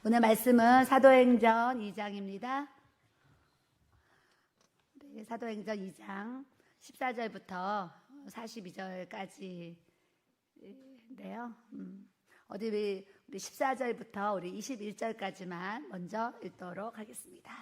오늘 말씀은 사도행전 2장입니다. 네, 사도행전 2장 14절부터 42절까지인데요. 우리 14절부터 우리 21절까지만 먼저 읽도록 하겠습니다.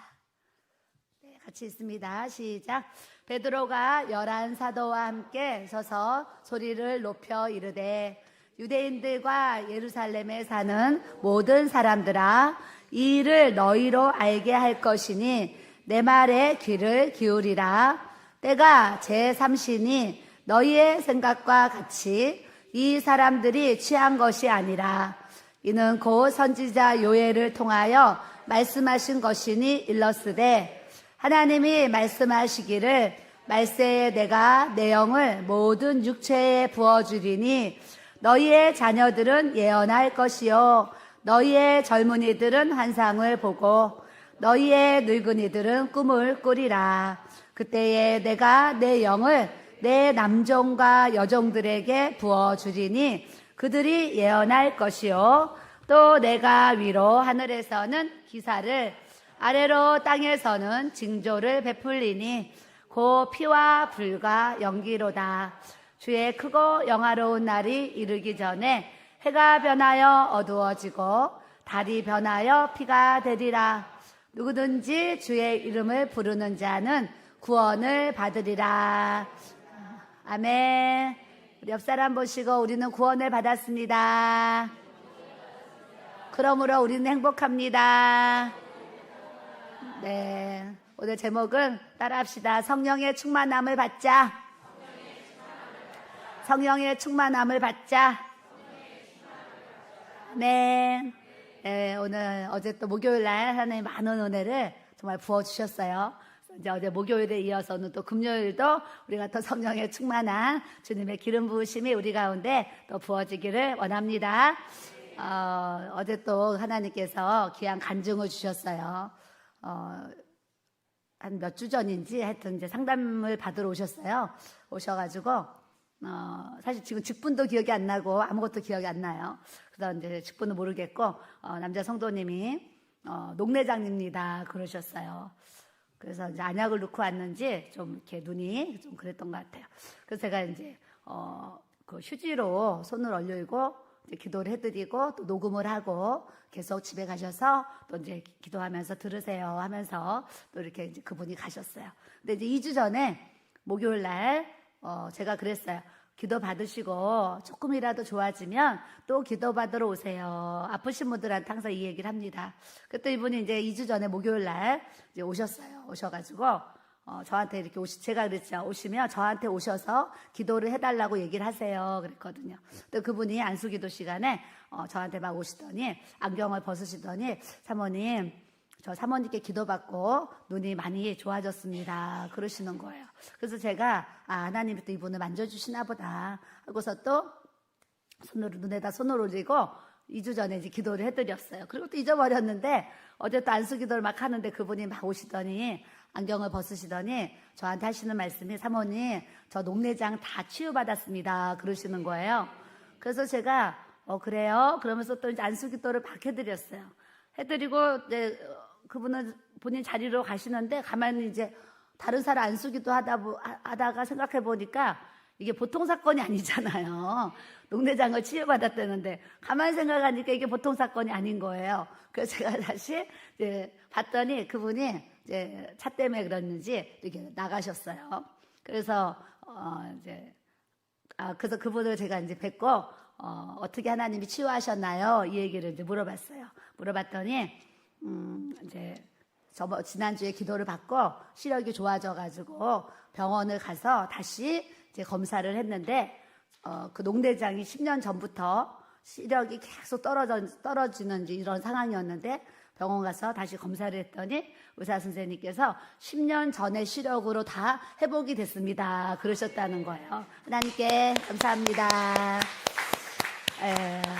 네, 같이 읽습니다. 시작. 베드로가 11 사도와 함께 서서 소리를 높여 이르되 유대인들과 예루살렘에 사는 모든 사람들아, 이 일을 너희로 알게 할 것이니 내 말에 귀를 기울이라. 때가 제3시니 너희의 생각과 같이 이 사람들이 취한 것이 아니라 이는 곧 선지자 요엘을 통하여 말씀하신 것이니 일렀으되, 하나님이 말씀하시기를 말세에 내가 내 영을 모든 육체에 부어주리니 너희의 자녀들은 예언할 것이요 너희의 젊은이들은 환상을 보고 너희의 늙은이들은 꿈을 꾸리라. 그때에 내가 내 영을 내 남종과 여종들에게 부어주리니 그들이 예언할 것이요 또 내가 위로 하늘에서는 기사를, 아래로 땅에서는 징조를 베풀리니 곧 피와 불과 연기로다. 주의 크고 영화로운 날이 이르기 전에 해가 변하여 어두워지고 달이 변하여 피가 되리라. 누구든지 주의 이름을 부르는 자는 구원을 받으리라. 아멘. 우리 옆 사람 보시고 우리는 구원을 받았습니다. 그러므로 우리는 행복합니다. 네, 오늘 제목은 따라합시다. 성령의 충만함을 받자. 성령의 충만함을 받자. 네. 네, 오늘 어제 또 목요일날 하나님 많은 은혜를 정말 부어주셨어요. 이제 어제 목요일에 이어서는 또 금요일도 우리가 또 성령의 충만한 주님의 기름 부으심이 우리 가운데 또 부어지기를 원합니다. 어제 또 하나님께서 귀한 간증을 주셨어요. 한 몇 주 전인지 하여튼 이제 상담을 받으러 오셨어요. 오셔가지고 사실 지금 직분도 기억이 안 나고 아무것도 기억이 안 나요. 그래서 이제 직분은 모르겠고 남자 성도님이 녹내장입니다 그러셨어요. 그래서 이제 안약을 넣고 왔는지 좀 이렇게 눈이 좀 그랬던 것 같아요. 그래서 제가 이제 그 휴지로 손을 얼리고 이제 기도를 해드리고 또 녹음을 하고 계속 집에 가셔서 또 이제 기도하면서 들으세요 하면서 또 이렇게 이제 그분이 가셨어요. 근데 이제 2주 전에 목요일 날 제가 그랬어요. 기도 받으시고 조금이라도 좋아지면 또 기도 받으러 오세요. 아프신 분들한테 항상 이 얘기를 합니다. 그때 이분이 이제 2주 전에 목요일 날 이제 오셨어요. 오셔가지고 저한테 이렇게 제가 그랬죠. 오시면 저한테 오셔서 기도를 해달라고 얘기를 하세요. 그랬거든요. 근데 그분이 안수기도 시간에 저한테 막 오시더니 안경을 벗으시더니 사모님, 저 사모님께 기도받고 눈이 많이 좋아졌습니다 그러시는 거예요. 그래서 제가 하나님이 또 이분을 만져주시나 보다 하고서 또 눈에다 손을 올리고 2주 전에 이제 기도를 해드렸어요. 그리고 또 잊어버렸는데 어제 또 안수기도를 막 하는데 그분이 막 오시더니 안경을 벗으시더니 저한테 하시는 말씀이, 사모님 저 녹내장 다 치유받았습니다 그러시는 거예요. 그래서 제가 그래요? 그러면서 또 이제 안수기도를 막 해드렸어요. 해드리고 이제 그분은 본인 자리로 가시는데 가만히 이제 다른 사람 안수기도 하다가 생각해 보니까 이게 보통 사건이 아니잖아요. 녹내장을 치유받았다는데 가만히 생각하니까 이게 보통 사건이 아닌 거예요. 그래서 제가 다시 이제 봤더니 그분이 이제 차 때문에 그랬는지 이렇게 나가셨어요. 그래서 그래서 그분을 제가 이제 뵙고 어떻게 하나님이 치유하셨나요? 이 얘기를 이제 물어봤어요. 물어봤더니 이제 지난주에 기도를 받고 시력이 좋아져가지고 병원을 가서 다시 이제 검사를 했는데 그 녹내장이 10년 전부터 시력이 계속 떨어지는 이런 상황이었는데 병원 가서 다시 검사를 했더니 의사 선생님께서 10년 전의 시력으로 다 회복이 됐습니다 그러셨다는 거예요. 하나님께 감사합니다.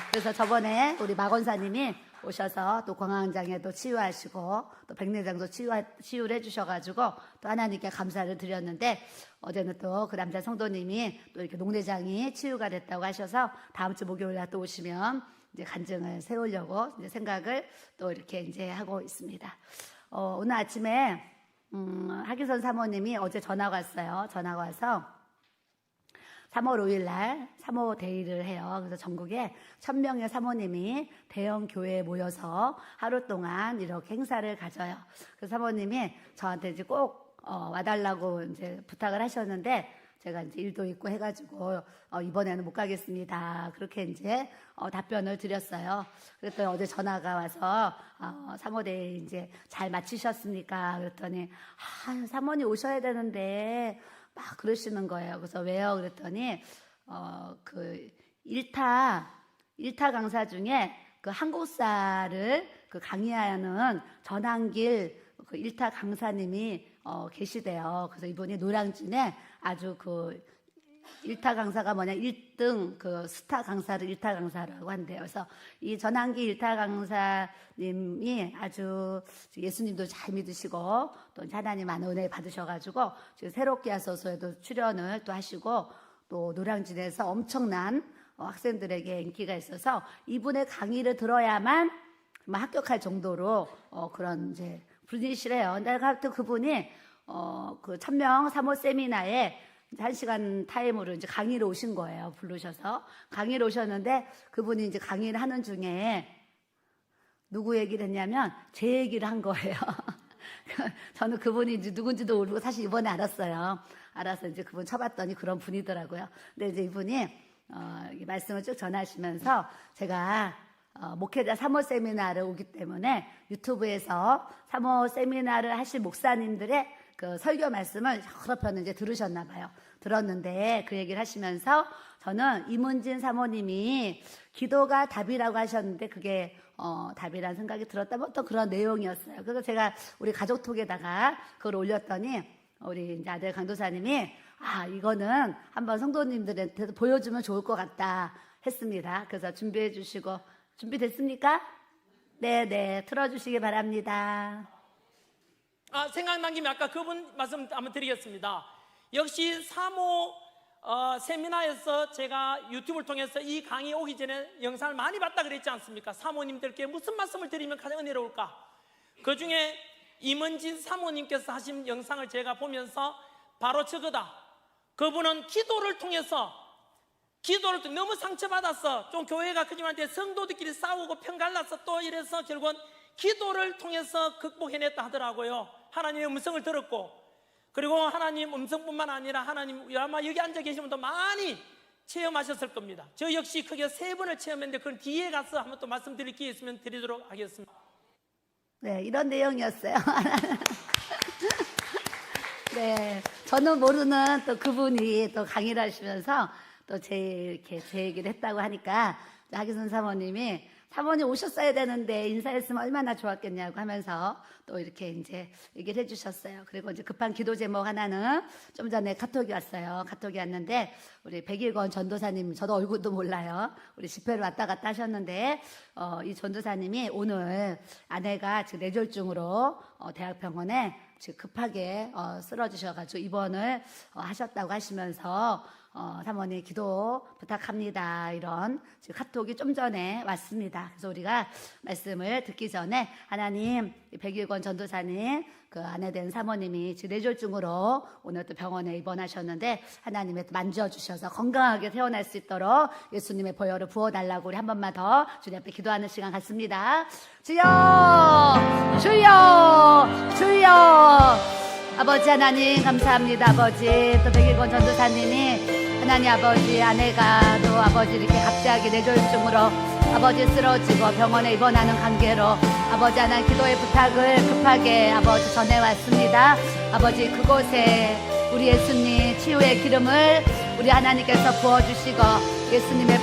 그래서 저번에 우리 마 권사님이 오셔서 또 광황장애도 치유하시고 또 백내장도 치유를 해주셔가지고 또 하나님께 감사를 드렸는데 어제는 또 그 남자 성도님이 또 이렇게 녹내장이 치유가 됐다고 하셔서 다음 주 목요일 날 또 오시면 이제 간증을 세우려고 이제 생각을 또 이렇게 이제 하고 있습니다. 오늘 아침에 하기선 사모님이 어제 전화가 왔어요. 전화가 와서 3월 5일 날 사모 데이를 해요. 그래서 전국에 1000명의 사모님이 대형 교회에 모여서 하루 동안 이렇게 행사를 가져요. 그래서 사모님이 저한테 이제 꼭 와달라고 이제 부탁을 하셨는데 제가 이제 일도 있고 해가지고 이번에는 못 가겠습니다. 그렇게 이제 답변을 드렸어요. 그랬더니 어제 전화가 와서 사모데이 이제 잘 마치셨습니까? 그랬더니 사모님 오셔야 되는데 막 그러시는 거예요. 그래서 왜요? 그랬더니 그 일타 강사 중에 그 한국사를 그 강의하는 전한길 그 일타 강사님이 계시대요. 그래서 이분이 노량진에 아주 그 일타 강사가 뭐냐 1등 그 스타 강사를 일타 강사라고 한대요. 그래서 이 전한기 일타 강사님이 아주 예수님도 잘 믿으시고 또 하나님 많은 은혜 받으셔가지고 지금 새롭게 하소서에도 출연을 또 하시고 또 노량진에서 엄청난 학생들에게 인기가 있어서 이분의 강의를 들어야만 합격할 정도로 그런 이제 분이시래요. 근데 하여튼 그분이 그 1000명 사모 세미나에 1시간 타임으로 이제 강의를 오신 거예요. 부르셔서 강의를 오셨는데 그분이 이제 강의를 하는 중에 누구 얘기를 했냐면 제 얘기를 한 거예요. 저는 그분이 이제 누군지도 모르고 사실 이번에 알았어요. 알아서 이제 그분 쳐봤더니 그런 분이더라고요. 근데 이제 이분이 말씀을 쭉 전하시면서 제가 목회자 사모 세미나를 오기 때문에 유튜브에서 사모 세미나를 하실 목사님들의 그 설교 말씀을 여러 편 이제 들으셨나 봐요. 들었는데 그 얘기를 하시면서 저는 이문진 사모님이 기도가 답이라고 하셨는데 그게 답이라는 생각이 들었다면 또 그런 내용이었어요. 그래서 제가 우리 가족톡에다가 그걸 올렸더니 우리 이제 아들 강도사님이 이거는 한번 성도님들한테 보여주면 좋을 것 같다 했습니다. 그래서 준비해 주시고 준비됐습니까? 네, 틀어주시기 바랍니다. 생각난 김에 아까 그분 말씀 한번 드리겠습니다. 역시 사모 세미나에서 제가 유튜브를 통해서 이 강의 오기 전에 영상을 많이 봤다 그랬지 않습니까? 사모님들께 무슨 말씀을 드리면 가장 은혜로울까? 그 중에 임은진 사모님께서 하신 영상을 제가 보면서 바로 저거다. 그분은 기도를 통해서 너무 상처받았어. 좀 교회가 그분한테 성도들끼리 싸우고 편갈라서 또 이래서 결국은 기도를 통해서 극복해냈다 하더라고요. 하나님의 음성을 들었고, 그리고 하나님 음성뿐만 아니라 하나님 아마 여기 앉아 계신 분도 많이 체험하셨을 겁니다. 저 역시 크게 3번을 체험했는데 그건 뒤에 가서 한번 또 말씀드릴 기회 있으면 드리도록 하겠습니다. 네, 이런 내용이었어요. 네, 저는 모르는 또 그분이 또 강의를 하시면서 또 제 얘기를 했다고 하니까 하기선 사모님이 사모님 오셨어야 되는데 인사했으면 얼마나 좋았겠냐고 하면서 또 이렇게 이제 얘기를 해주셨어요. 그리고 이제 급한 기도 제목 하나는 좀 전에 카톡이 왔어요. 카톡이 왔는데 우리 백일권 전도사님, 저도 얼굴도 몰라요. 우리 집회를 왔다 갔다 하셨는데 이 전도사님이 오늘 아내가 지금 뇌졸중으로 대학병원에 지금 급하게 쓰러지셔가지고 입원을 하셨다고 하시면서 사모님 기도 부탁합니다. 이런 지금 카톡이 좀 전에 왔습니다. 그래서 우리가 말씀을 듣기 전에 하나님 백일권 전도사님 그 아내 된 사모님이 지금 뇌졸중으로 오늘 또 병원에 입원하셨는데 하나님의 만져주셔서 건강하게 태어날 수 있도록 예수님의 보혈을 부어달라고 우리 한 번만 더 주님 앞에 기도하는 시간 갖습니다. 주여 아버지 하나님 감사합니다. 아버지 또 백일권 전도사님이 하나님 아버지 아내가 또 아버지 이렇게 갑자기 뇌졸중으로 아버지 쓰러지고 병원에 입원하는 관계로 아버지 하나님 기도의 부탁을 급하게 아버지 전해왔습니다. 아버지 그곳에 우리 예수님 치유의 기름을 우리 하나님께서 부어주시고 예수님의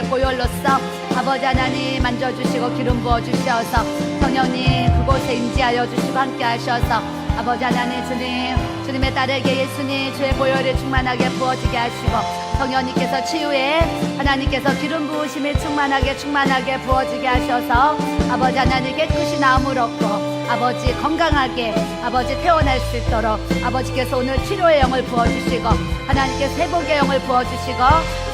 보혈로서 아버지 하나님 만져주시고 기름 부어주셔서 성령님 그곳에 임재하여 주시고 함께 하셔서 아버지 하나님 주님의 딸에게 예수님 주의 보혈을 충만하게 부어지게 하시고 성령님께서 치유에 하나님께서 기름 부으심에 충만하게 부어지게 하셔서 아버지 하나님 깨끗이 나음을 얻고 아버지 건강하게 아버지 태어날 수 있도록 아버지께서 오늘 치료의 영을 부어주시고 하나님께서 회복의 영을 부어주시고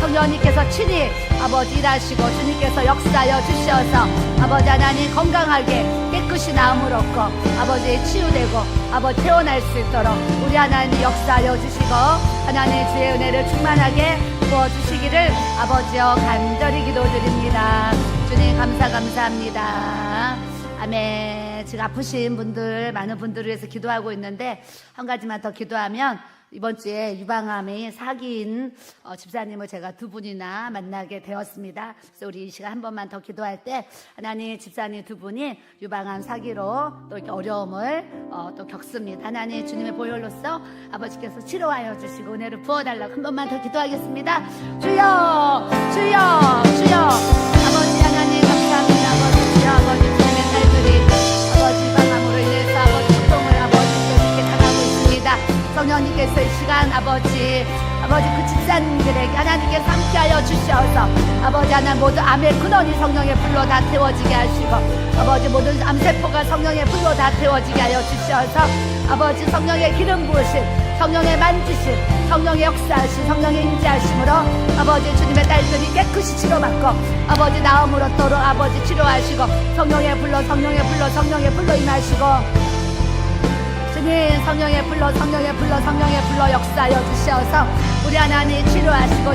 성령님께서 친히 아버지 일하시고 주님께서 역사하여 주셔서 아버지 하나님 건강하게 깨끗이 나음을 얻고 아버지 치유되고 아버지 태어날 수 있도록 우리 하나님 역사하여 주시고 하나님 주의 은혜를 충만하게 부어주시기를 아버지여 간절히 기도드립니다. 주님 감사합니다. 아멘. 지금 아프신 분들 많은 분들을 위해서 기도하고 있는데 한 가지만 더 기도하면 이번 주에 유방암이 사기인 집사님을 제가 두 분이나 만나게 되었습니다. 그래서 우리 이 시간 한 번만 더 기도할 때 하나님 집사님 두 분이 유방암 사기로 또 이렇게 어려움을 또 겪습니다. 하나님 주님의 보혈로서 아버지께서 치료하여 주시고 은혜를 부어달라고 한 번만 더 기도하겠습니다. 주여 주여 주여 아버지 하나님 감사합니다. 아버지 주여 아버지 주님의 딸들이 아버지 유방암으로 인해서 아버지 고통을 아버지께 이렇게 당하고 있습니다. 성령님께서 이 시간 아버지 그 집사님들에게 하나님께서 함께하여 주셔서 아버지 하나님 모든 암의 근원이 성령의 불로 다 태워지게 하시고 아버지 모든 암세포가 성령의 불로 다 태워지게 하여 주셔서 아버지 성령의 기름 부으심 성령의 만지심 성령의 역사하심 성령의 임재하심으로 아버지 주님의 딸들이 깨끗이 치료받고 아버지 나음을 얻도록 아버지 치료하시고 성령의 불로 성령의 불로 성령의 불로 임하시고 주님 성령의 불로 성령의 불로 성령의 불로 역사하여 주셔서 우리 하나님 치료하시고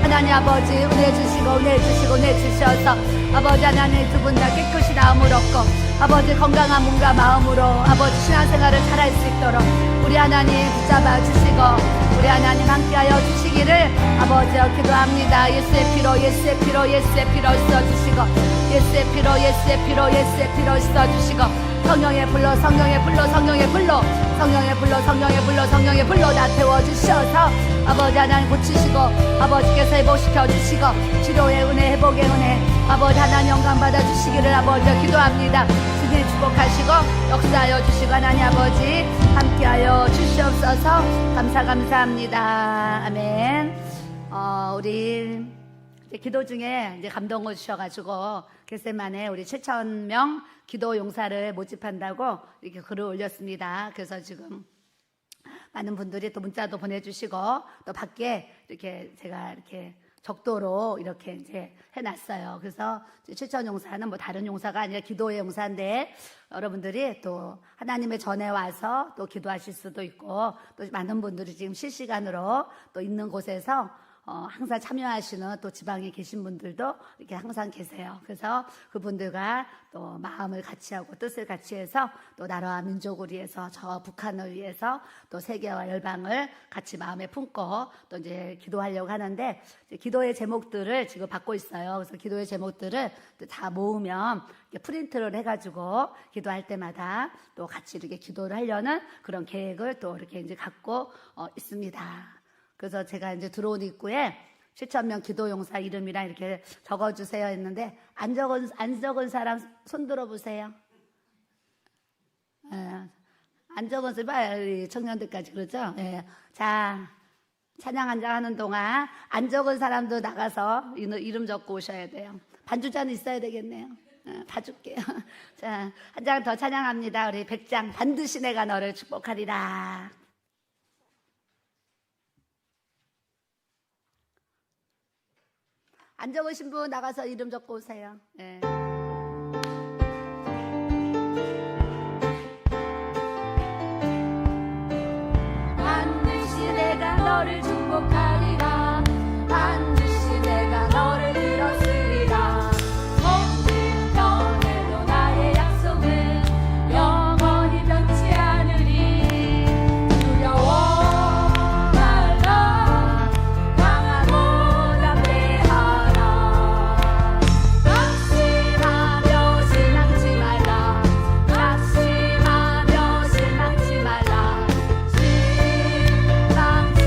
하나님 아버지 은혜 주셔서 아버지 하나님 두 분 다 깨끗이 나음을 얻고 아버지 건강한 몸과 마음으로 아버지 신앙생활을 잘할 수 있도록 우리 하나님 붙잡아 주시고 우리 하나님 함께하여 주시기를 아버지여 기도합니다. 예수의 피로 써주시고 예수의 피로 써주시고 성령의 불로 다 태워주셔서 아버지 하나님 고치시고 아버지께서 회복시켜 주시고 치료의 은혜 회복의 은혜 아버지 하나님 영광 받아주시기를 아버지 기도합니다. 주님 축복하시고 역사하여 주시고 하나님 아버지 함께하여 주시옵소서. 감사합니다. 아멘. 우리 기도 중에 이제 감동을 주셔가지고 겟세마네 우리 7,000명 기도 용사를 모집한다고 이렇게 글을 올렸습니다. 그래서 지금 많은 분들이 또 문자도 보내주시고 또 밖에 이렇게 제가 이렇게 적도로 이렇게 이제 해놨어요. 그래서 7,000 용사는 뭐 다른 용사가 아니라 기도의 용사인데 여러분들이 또 하나님의 전에 와서 또 기도하실 수도 있고 또 많은 분들이 지금 실시간으로 또 있는 곳에서 항상 참여하시는 또 지방에 계신 분들도 이렇게 항상 계세요. 그래서 그분들과 또 마음을 같이 하고 뜻을 같이 해서 또 나라와 민족을 위해서 저 북한을 위해서 또 세계와 열방을 같이 마음에 품고 또 이제 기도하려고 하는데 이제 기도의 제목들을 지금 받고 있어요. 그래서 기도의 제목들을 다 모으면 프린트를 해가지고 기도할 때마다 또 같이 이렇게 기도를 하려는 그런 계획을 또 이렇게 이제 갖고 있습니다. 그래서 제가 이제 들어온 입구에 7,000명 기도용사 이름이랑 이렇게 적어주세요 했는데 안 적은 사람 손 들어보세요. 안 적은 사람 우리 청년들까지 그러죠. 자 찬양 한장 하는 동안 안 적은 사람도 나가서 이름 적고 오셔야 돼요. 반주자는 있어야 되겠네요. 봐줄게요. 자, 한 장 더 찬양합니다. 우리 100장 반드시 내가 너를 축복하리라. 안 적으신 분 나가서 이름 적고 오세요. 네. 반드시 내가 너를 축복하리라. 반드시 내가 너를 들었으리라. 모든 변에도 나의 약속은 영원히 변치 않으리. 두려워 말라. 강하고 담대하라. 낙심하며 실망치 말라. 낙심하며 실망치 말라. 실망치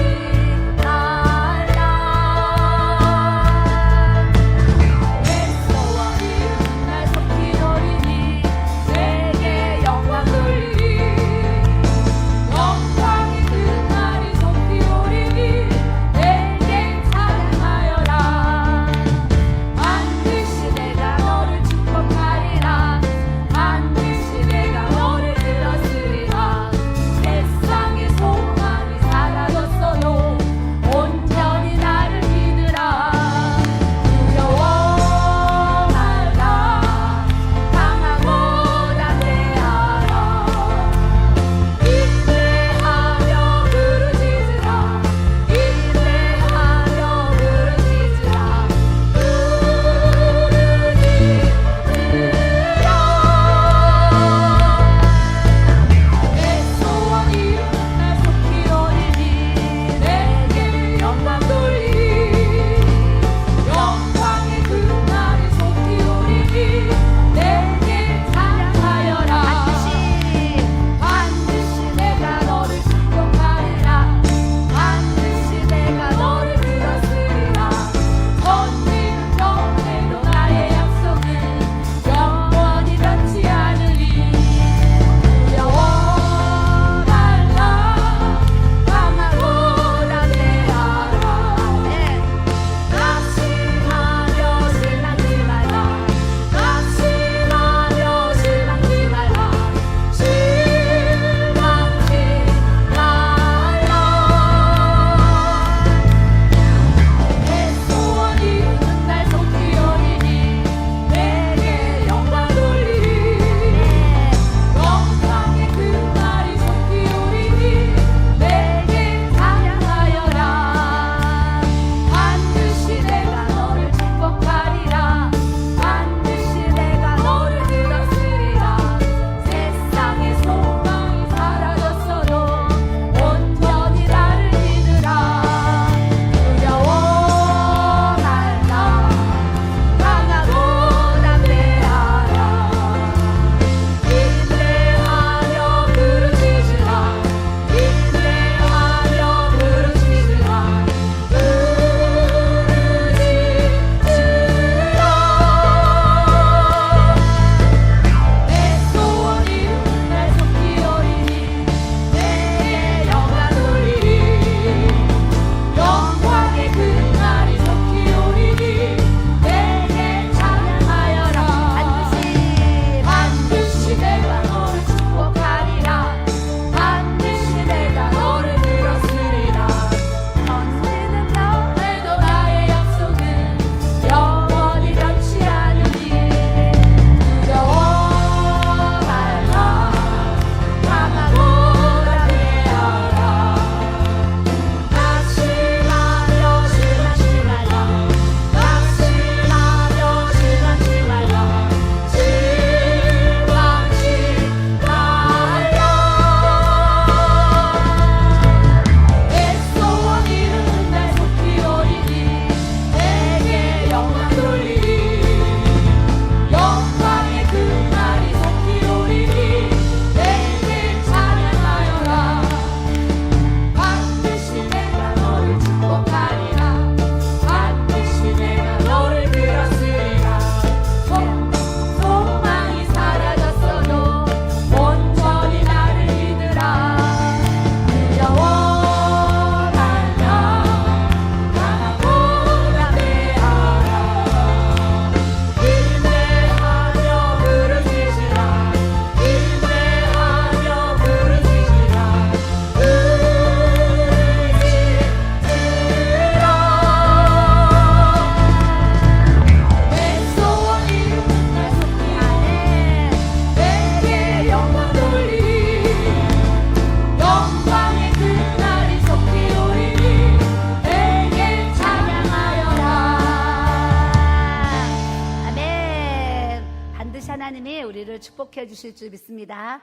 하나님이 우리를 축복해 주실 줄 믿습니다.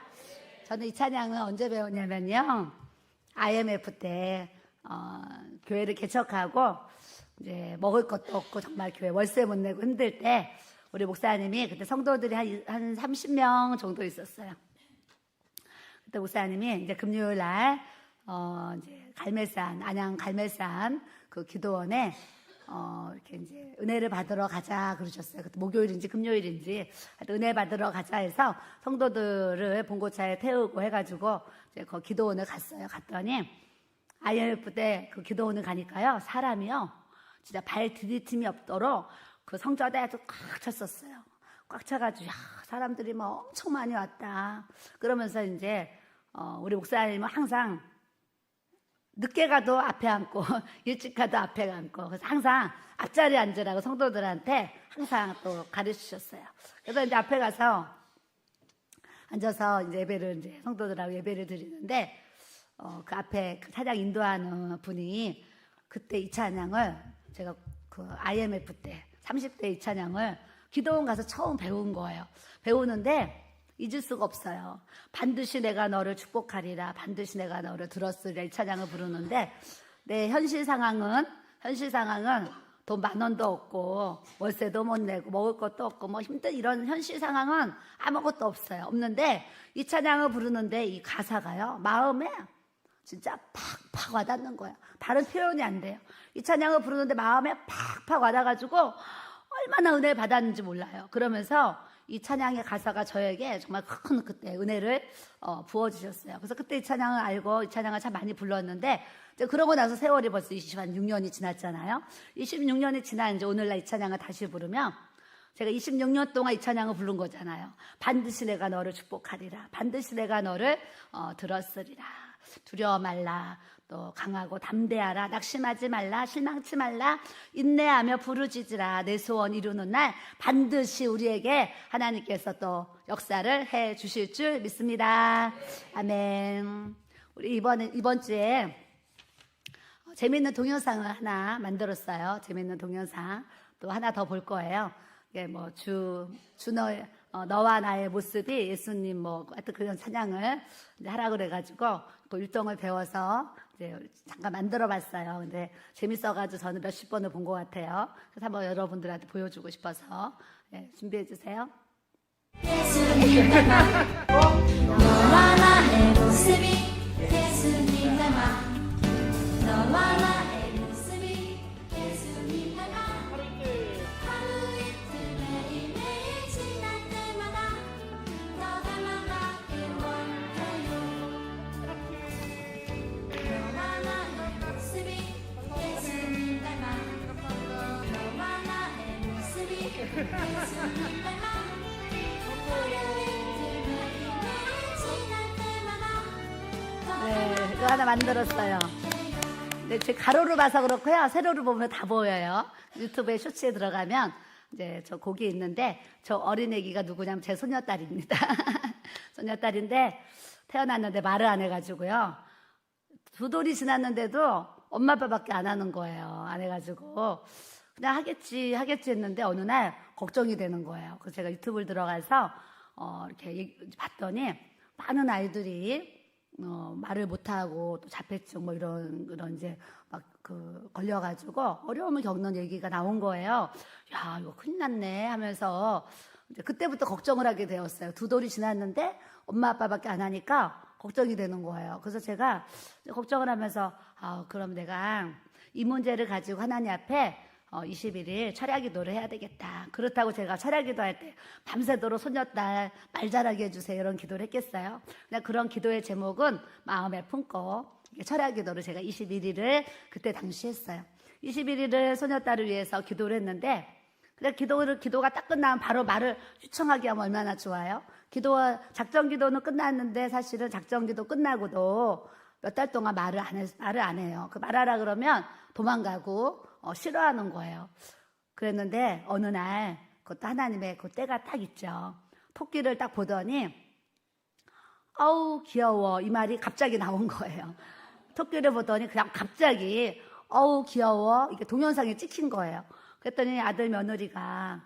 저는 이 찬양을 언제 배웠냐면요. IMF 때 교회를 개척하고 이제 먹을 것도 없고 정말 교회 월세 못 내고 힘들 때 우리 목사님이 그때 성도들이 한 30명 정도 있었어요. 그때 목사님이 이제 금요일 날 이제 갈매산 안양 갈매산 그 기도원에 이렇게 이제 은혜를 받으러 가자 그러셨어요. 그때 목요일인지 금요일인지 하여튼 은혜 받으러 가자 해서 성도들을 봉고차에 태우고 해가지고 이제 그 기도원을 갔어요. 갔더니 IMF 때 그 기도원을 가니까요 사람이요 진짜 발 디딜 틈이 없도록 그 성전에도 꽉 찼었어요. 꽉 차가지고 야, 사람들이 뭐 엄청 많이 왔다. 그러면서 이제 우리 목사님은 항상 늦게 가도 앞에 앉고 일찍 가도 앞에 앉고 그래서 항상 앞자리에 앉으라고 성도들한테 항상 또 가르치셨어요. 그래서 이제 앞에 가서 앉아서 이제 예배를 이제 성도들하고 예배를 드리는데 그 앞에 그 찬양 인도하는 분이 그때 이 찬양을 제가 그 IMF 때 30대 이 찬양을 기도원 가서 처음 배운 거예요. 배우는데 잊을 수가 없어요. 반드시 내가 너를 축복하리라. 반드시 내가 너를 들었으리라. 이 찬양을 부르는데 내 현실 상황은 돈 10,000원도 없고 월세도 못 내고 먹을 것도 없고 뭐 힘든 이런 현실 상황은 아무것도 없어요. 없는데 이 찬양을 부르는데 이 가사가요. 마음에 진짜 팍팍 와닿는 거예요. 다른 표현이 안 돼요. 이 찬양을 부르는데 마음에 팍팍 와닿아가지고 얼마나 은혜를 받았는지 몰라요. 그러면서 이 찬양의 가사가 저에게 정말 큰 그때 은혜를 부어주셨어요. 그래서 그때 이 찬양을 알고 이 찬양을 참 많이 불렀는데 이제 그러고 나서 세월이 벌써 26년이 지났잖아요. 26년이 지난 이제 오늘날 이 찬양을 다시 부르면 제가 26년 동안 이 찬양을 부른 거잖아요. 반드시 내가 너를 축복하리라. 반드시 내가 너를 들었으리라. 두려워 말라. 또 강하고 담대하라. 낙심하지 말라. 실망치 말라. 인내하며 부르짖으라. 내 소원 이루는 날 반드시 우리에게 하나님께서 또 역사를 해 주실 줄 믿습니다. 아멘. 우리 이번 주에 재미있는 동영상을 하나 만들었어요. 재미있는 동영상 또 하나 더 볼 거예요. 이게 뭐 너와 나의 모습이 예수님 뭐 하여튼 그런 찬양을 이제 하라 그래가지고 그 율동을 배워서 이제 잠깐 만들어봤어요. 근데 재밌어가지고 저는 몇십 번을 본 것 같아요. 그래서 한번 여러분들한테 보여주고 싶어서 준비해 주세요. 예수님 닮아 너와 나의 모습이 예수님 닮아 너와 나의 모습이 예수님 닮아 하루 이틀 매일매일 지날 때마다 너 닮아가길 원해요. 너와 나의 모습이 예수님 닮아 너와 나의 모습이 예수님 닮아 네, 이거 하나 만들었어요. 네, 제 가로로 봐서 그렇고요. 세로로 보면 다 보여요. 유튜브에 쇼츠에 들어가면 이제 저 곡이 있는데 저 어린 애기가 누구냐면 제 소녀딸입니다. 소녀딸인데 태어났는데 말을 안 해가지고요. 2돌이 지났는데도 엄마 아빠밖에 안 하는 거예요. 안 해가지고 그냥 하겠지 했는데 어느 날 걱정이 되는 거예요. 그래서 제가 유튜브를 들어가서 이렇게 봤더니 많은 아이들이 말을 못하고 또 자폐증 뭐 이런 이제 막 걸려가지고 어려움을 겪는 얘기가 나온 거예요. 야, 이거 큰일 났네 하면서 이제 그때부터 걱정을 하게 되었어요. 2돌이 지났는데 엄마 아빠밖에 안 하니까 걱정이 되는 거예요. 그래서 제가 걱정을 하면서 그럼 내가 이 문제를 가지고 하나님 앞에 21일 철야기도를 해야 되겠다. 그렇다고 제가 철야기도 할 때 밤새도록 소녀딸 말 잘하게 해주세요 이런 기도를 했겠어요. 그냥 그런 기도의 제목은 마음에 품고 철야기도를 제가 21일을 그때 당시 했어요. 21일을 소녀딸을 위해서 기도를 했는데 그냥 기도가 딱 끝나면 바로 말을 유청하게 하면 얼마나 좋아요. 작정기도는 끝났는데 사실은 작정기도 끝나고도 몇 달 동안 말을 안 해요. 그 말하라 그러면 도망가고 싫어하는 거예요. 그랬는데 어느 날 그것도 하나님의 그 때가 딱 있죠. 토끼를 딱 보더니 아우 귀여워 이 말이 갑자기 나온 거예요. 토끼를 보더니 그냥 갑자기 어우 귀여워 이게 동영상에 찍힌 거예요. 그랬더니 아들 며느리가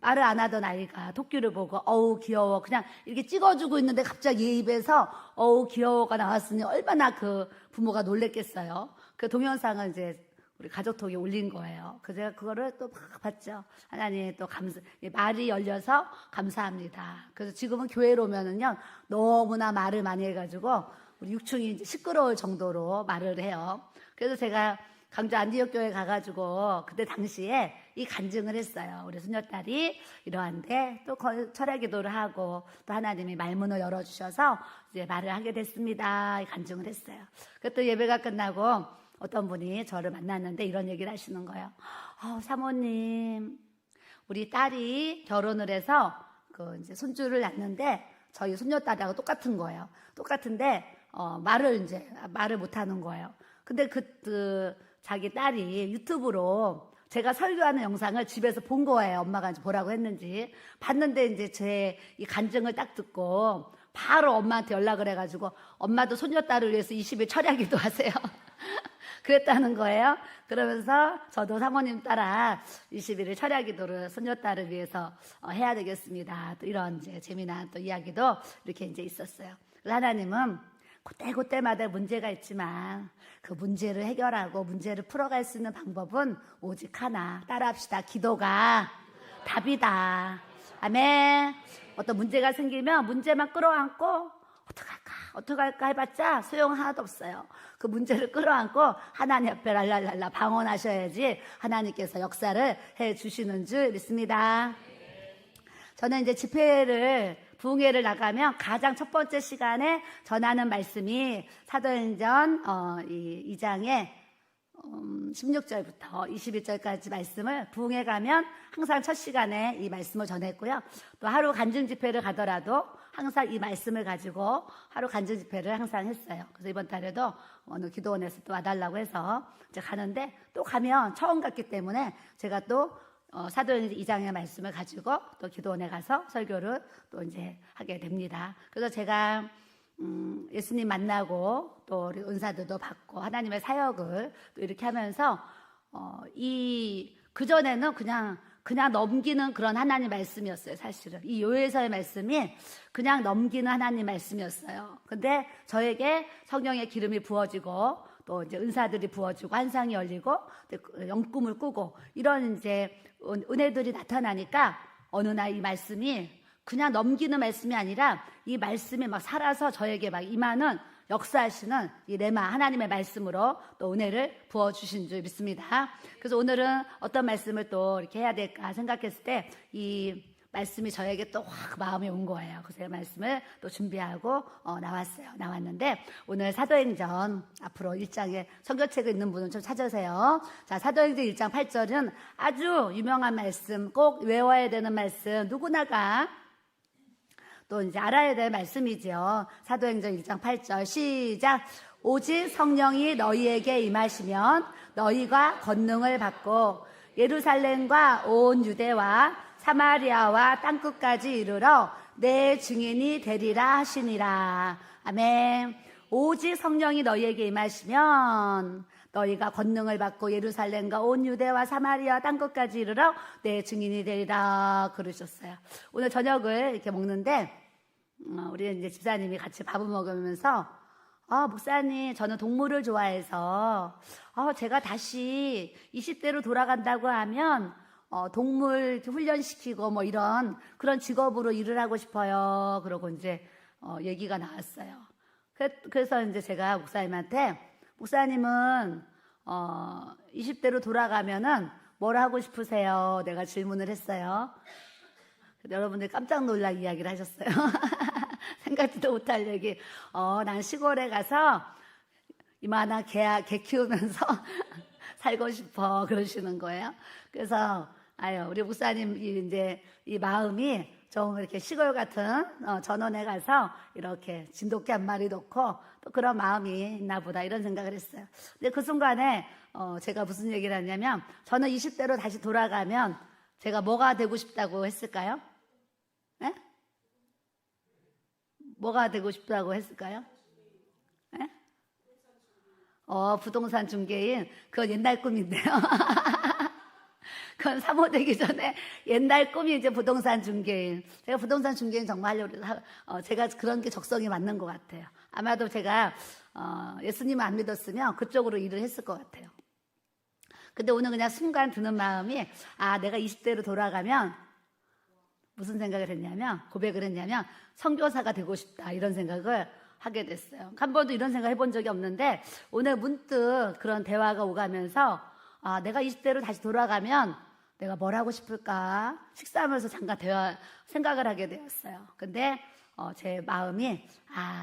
말을 안 하던 아이가 토끼를 보고 어우 귀여워 그냥 이렇게 찍어주고 있는데 갑자기 얘 입에서 어우 귀여워가 나왔으니 얼마나 그 부모가 놀랬겠어요. 그 동영상을 이제 우리 가족톡에 올린 거예요. 그래서 제가 그거를 또 막 봤죠. 하나님 또 말이 열려서 감사합니다. 그래서 지금은 교회로 오면은요 너무나 말을 많이 해가지고 우리 육충이 이제 시끄러울 정도로 말을 해요. 그래서 제가 강주 안디옥 교회 가가지고 그때 당시에 이 간증을 했어요. 우리 손녀딸이 이러한데 또 철야 기도를 하고 또 하나님이 말문을 열어주셔서 이제 말을 하게 됐습니다. 이 간증을 했어요. 그또 예배가 끝나고 어떤 분이 저를 만났는데 이런 얘기를 하시는 거예요. 사모님, 우리 딸이 결혼을 해서 그 이제 손주를 낳는데 저희 손녀딸하고 똑같은 거예요. 똑같은데 말을 못 하는 거예요. 근데 자기 딸이 유튜브로 제가 설교하는 영상을 집에서 본 거예요. 엄마가 이제 보라고 했는지. 봤는데 이제 제 이 간증을 딱 듣고 바로 엄마한테 연락을 해가지고 엄마도 손녀딸을 위해서 20일 철야 기도하세요. 그랬다는 거예요. 그러면서 저도 사모님 따라 21일 철야 기도를 손녀딸을 위해서 해야 되겠습니다. 또 이런 이제 재미난 또 이야기도 이렇게 이제 있었어요. 그래서 하나님은 그때마다 문제가 있지만 그 문제를 해결하고 문제를 풀어갈 수 있는 방법은 오직 하나. 따라합시다. 기도가 답이다. 아멘. 어떤 문제가 생기면 문제만 끌어안고 어떡할까 해봤자 소용 하나도 없어요. 그 문제를 끌어안고 하나님 앞에 랄랄랄라 방언하셔야지 하나님께서 역사를 해주시는 줄 믿습니다. 저는 이제 부흥회를 나가면 가장 첫 번째 시간에 전하는 말씀이 사도행전 2장의 16절부터 21절까지 말씀을 부흥회 가면 항상 첫 시간에 이 말씀을 전했고요. 또 하루 간증 집회를 가더라도 항상 이 말씀을 가지고 하루 간증 집회를 항상 했어요. 그래서 이번 달에도 어느 기도원에서 또 와달라고 해서 이제 가는데 또 가면 처음 갔기 때문에 제가 또 사도행전 2장의 말씀을 가지고 또 기도원에 가서 설교를 또 이제 하게 됩니다. 그래서 제가 예수님 만나고 또 우리 은사들도 받고 하나님의 사역을 또 이렇게 하면서 그전에는 그냥 넘기는 그런 하나님 말씀이었어요. 사실은 이 요에서의 말씀이 그냥 넘기는 하나님 말씀이었어요. 근데 저에게 성령의 기름이 부어지고 또 이제 은사들이 부어지고 환상이 열리고 영꿈을 꾸고 이런 이제 은혜들이 나타나니까 어느 날 이 말씀이 그냥 넘기는 말씀이 아니라 이 말씀이 막 살아서 저에게 막 임하는 역사하시는 이 레마 하나님의 말씀으로 또 은혜를 부어주신 줄 믿습니다. 그래서 오늘은 어떤 말씀을 또 이렇게 해야 될까 생각했을 때 이 말씀이 저에게 또 확 마음에 온 거예요. 그래서 말씀을 또 준비하고 나왔는데 오늘 사도행전 앞으로 1장에 성경책에 있는 분은 좀 찾으세요. 자, 사도행전 1장 8절은 아주 유명한 말씀, 꼭 외워야 되는 말씀, 누구나가 또 이제 알아야 될 말씀이죠. 사도행전 1장 8절 시작. 오직 성령이 너희에게 임하시면 너희가 권능을 받고 예루살렘과 온 유대와 사마리아와 땅끝까지 이르러 내 증인이 되리라 하시니라. 아멘. 오직 성령이 너희에게 임하시면 너희가 권능을 받고 예루살렘과 온 유대와 사마리아 땅끝까지 이르러 내 증인이 되리라 그러셨어요. 오늘 저녁을 이렇게 먹는데 우리 이제 집사님이 같이 밥을 먹으면서 목사님 저는 동물을 좋아해서 제가 다시 20대로 돌아간다고 하면 동물 훈련시키고 뭐 이런 그런 직업으로 일을 하고 싶어요. 그러고 이제 얘기가 나왔어요. 그래서 이제 제가 목사님한테 목사님은 20대로 돌아가면은 뭘 하고 싶으세요? 내가 질문을 했어요. 여러분들 깜짝 놀랄 이야기를 하셨어요. 생각지도 못할 얘기. 난 시골에 가서 이만한 개 키우면서 살고 싶어 그러시는 거예요. 그래서 우리 목사님 이제 이 마음이 좀 이렇게 시골 같은 전원에 가서 이렇게 진돗개 한 마리 놓고 또 그런 마음이 있나 보다 이런 생각을 했어요. 근데 그 순간에 제가 무슨 얘기를 했냐면 저는 20대로 다시 돌아가면 제가 뭐가 되고 싶다고 했을까요? 네? 뭐가 되고 싶다고 했을까요? 네? 부동산 중개인 그건 옛날 꿈인데요. 그건 사모 되기 전에 옛날 꿈이 이제 부동산 중개인. 제가 부동산 중개인 정말 하려고 해서 제가 그런 게 적성이 맞는 것 같아요. 아마도 제가 예수님을 안 믿었으면 그쪽으로 일을 했을 것 같아요. 근데 오늘 그냥 순간 드는 마음이 내가 20대로 돌아가면 무슨 생각을 했냐면 고백을 했냐면 선교사가 되고 싶다 이런 생각을 하게 됐어요. 한 번도 이런 생각 해본 적이 없는데 오늘 문득 그런 대화가 오가면서 내가 20대로 다시 돌아가면 내가 뭘 하고 싶을까 식사하면서 잠깐 생각을 하게 되었어요. 근데 제 마음이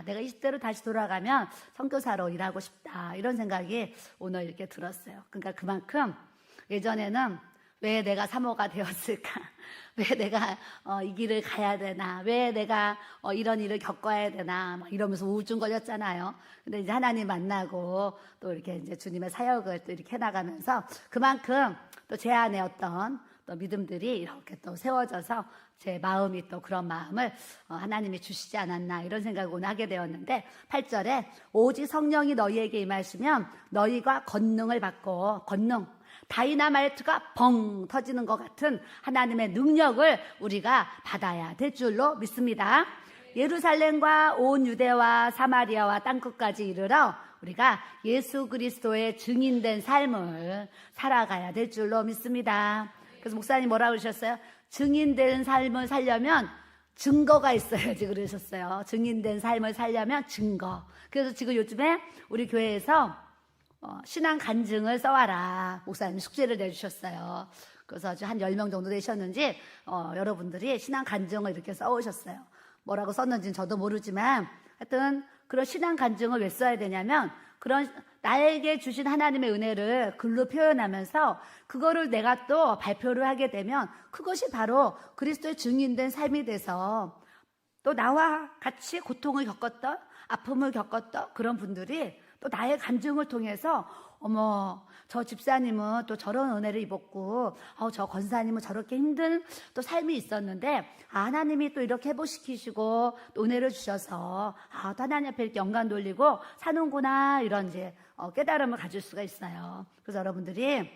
내가 20대로 다시 돌아가면 선교사로 일하고 싶다 이런 생각이 오늘 이렇게 들었어요. 그러니까 그만큼 예전에는 왜 내가 사모가 되었을까? 왜 내가 이 길을 가야 되나? 왜 내가 이런 일을 겪어야 되나? 막 이러면서 우울증 걸렸잖아요. 근데 이제 하나님 만나고 또 이렇게 이제 주님의 사역을 또 이렇게 해나가면서 그만큼 또 제 안에 어떤 또 믿음들이 이렇게 또 세워져서 제 마음이 또 그런 마음을 하나님이 주시지 않았나 이런 생각을 오늘 하게 되었는데 8절에 오직 성령이 너희에게 임하시면 너희가 권능을 받고 권능 다이나마이트가 벙 터지는 것 같은 하나님의 능력을 우리가 받아야 될 줄로 믿습니다. 예루살렘과 온 유대와 사마리아와 땅끝까지 이르러 우리가 예수 그리스도의 증인된 삶을 살아가야 될 줄로 믿습니다. 그래서 목사님 뭐라고 그러셨어요? 증인된 삶을 살려면 증거가 있어야지 그러셨어요. 증인된 삶을 살려면 증거. 그래서 지금 요즘에 우리 교회에서 신앙 간증을 써와라. 목사님 숙제를 내주셨어요. 그래서 아주 한 10명 정도 되셨는지 여러분들이 신앙 간증을 이렇게 써오셨어요. 뭐라고 썼는지는 저도 모르지만 하여튼 그런 신앙 간증을 왜 써야 되냐면 그런 나에게 주신 하나님의 은혜를 글로 표현하면서 그거를 내가 또 발표를 하게 되면 그것이 바로 그리스도의 증인된 삶이 돼서 또 나와 같이 고통을 겪었던 아픔을 겪었던 그런 분들이 또 나의 간증을 통해서 어머 저 집사님은 또 저런 은혜를 입었고 저 권사님은 저렇게 힘든 또 삶이 있었는데 하나님이 또 이렇게 회복시키시고 또 은혜를 주셔서 또 하나님 앞에 이렇게 영광 돌리고 사는구나 이런 이제 깨달음을 가질 수가 있어요. 그래서 여러분들이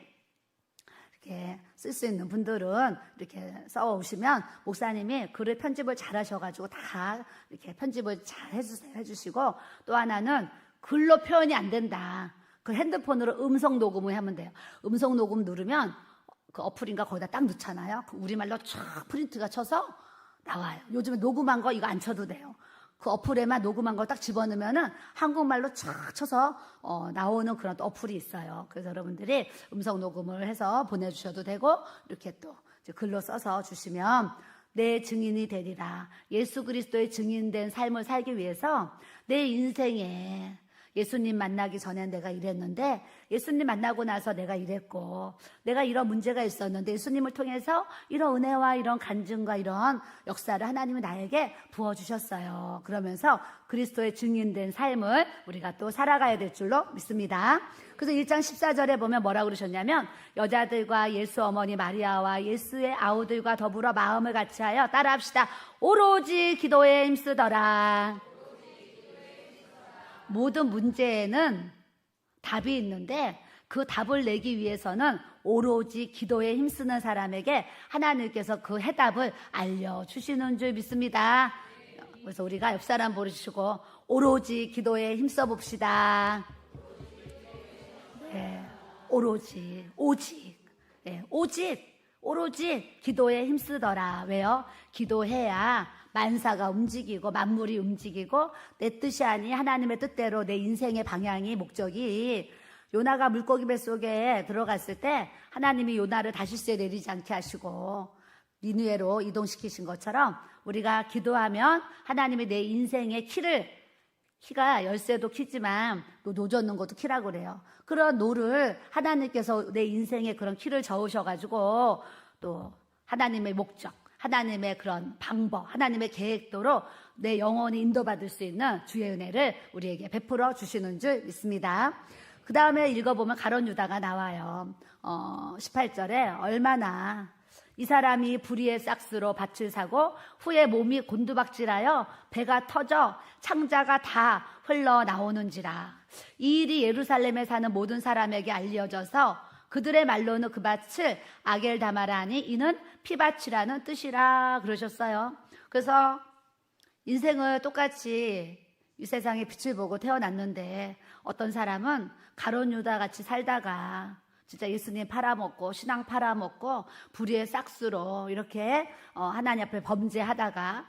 이렇게 쓸 수 있는 분들은 이렇게 써오시면 목사님이 글을 편집을 잘 하셔가지고 다 이렇게 편집을 잘 해주시고 또 하나는 글로 표현이 안 된다. 그 핸드폰으로 음성 녹음을 하면 돼요. 음성 녹음 누르면 그 어플인가 거기다 딱 넣잖아요. 그 우리말로 쫙 프린트가 쳐서 나와요. 요즘에 녹음한 거 이거 안 쳐도 돼요. 그 어플에만 녹음한 걸 딱 집어넣으면은 한국말로 쫙 쳐서 나오는 그런 또 어플이 있어요. 그래서 여러분들이 음성 녹음을 해서 보내주셔도 되고 이렇게 또 이제 글로 써서 주시면 내 증인이 되리라. 예수 그리스도의 증인된 삶을 살기 위해서 내 인생에 예수님 만나기 전에 내가 이랬는데 예수님 만나고 나서 내가 이랬고 내가 이런 문제가 있었는데 예수님을 통해서 이런 은혜와 이런 간증과 이런 역사를 하나님이 나에게 부어주셨어요. 그러면서 그리스도의 증인된 삶을 우리가 또 살아가야 될 줄로 믿습니다. 그래서 1장 14절에 보면 뭐라고 그러셨냐면 여자들과 예수 어머니 마리아와 예수의 아우들과 더불어 마음을 같이하여 따라합시다. 오로지 기도에 힘쓰더라. 모든 문제에는 답이 있는데 그 답을 내기 위해서는 오로지 기도에 힘쓰는 사람에게 하나님께서 그 해답을 알려주시는 줄 믿습니다. 그래서 우리가 옆 사람 부르시고 오로지 기도에 힘써 봅시다. 네, 오로지 오로지 기도에 힘쓰더라. 왜요? 기도해야 만사가 움직이고 만물이 움직이고 내 뜻이 아닌 하나님의 뜻대로 내 인생의 방향이 목적이 요나가 물고기 뱃속에 들어갔을 때 하나님이 요나를 다시스에 내리지 않게 하시고 니느웨로 이동시키신 것처럼 우리가 기도하면 하나님이 내 인생의 키가 열쇠도 키지만 노 젓는 것도 키라고 그래요. 그런 노를 하나님께서 내 인생에 그런 키를 저으셔가지고 또 하나님의 목적 하나님의 그런 방법, 하나님의 계획도로 내 영혼이 인도받을 수 있는 주의 은혜를 우리에게 베풀어 주시는 줄 믿습니다. 그 다음에 읽어보면 가룟 유다가 나와요. 18절에 얼마나 이 사람이 불의의 싹스로 밭을 사고 후에 몸이 곤두박질하여 배가 터져 창자가 다 흘러나오는지라. 이 일이 예루살렘에 사는 모든 사람에게 알려져서 그들의 말로는 그 밭을 아겔다마라 하니 이는 피밭이라는 뜻이라 그러셨어요. 그래서 인생을 똑같이 이 세상에 빛을 보고 태어났는데 어떤 사람은 가룟 유다 같이 살다가 진짜 예수님 팔아먹고 신앙 팔아먹고 불의의 싹수로 이렇게 하나님 앞에 범죄하다가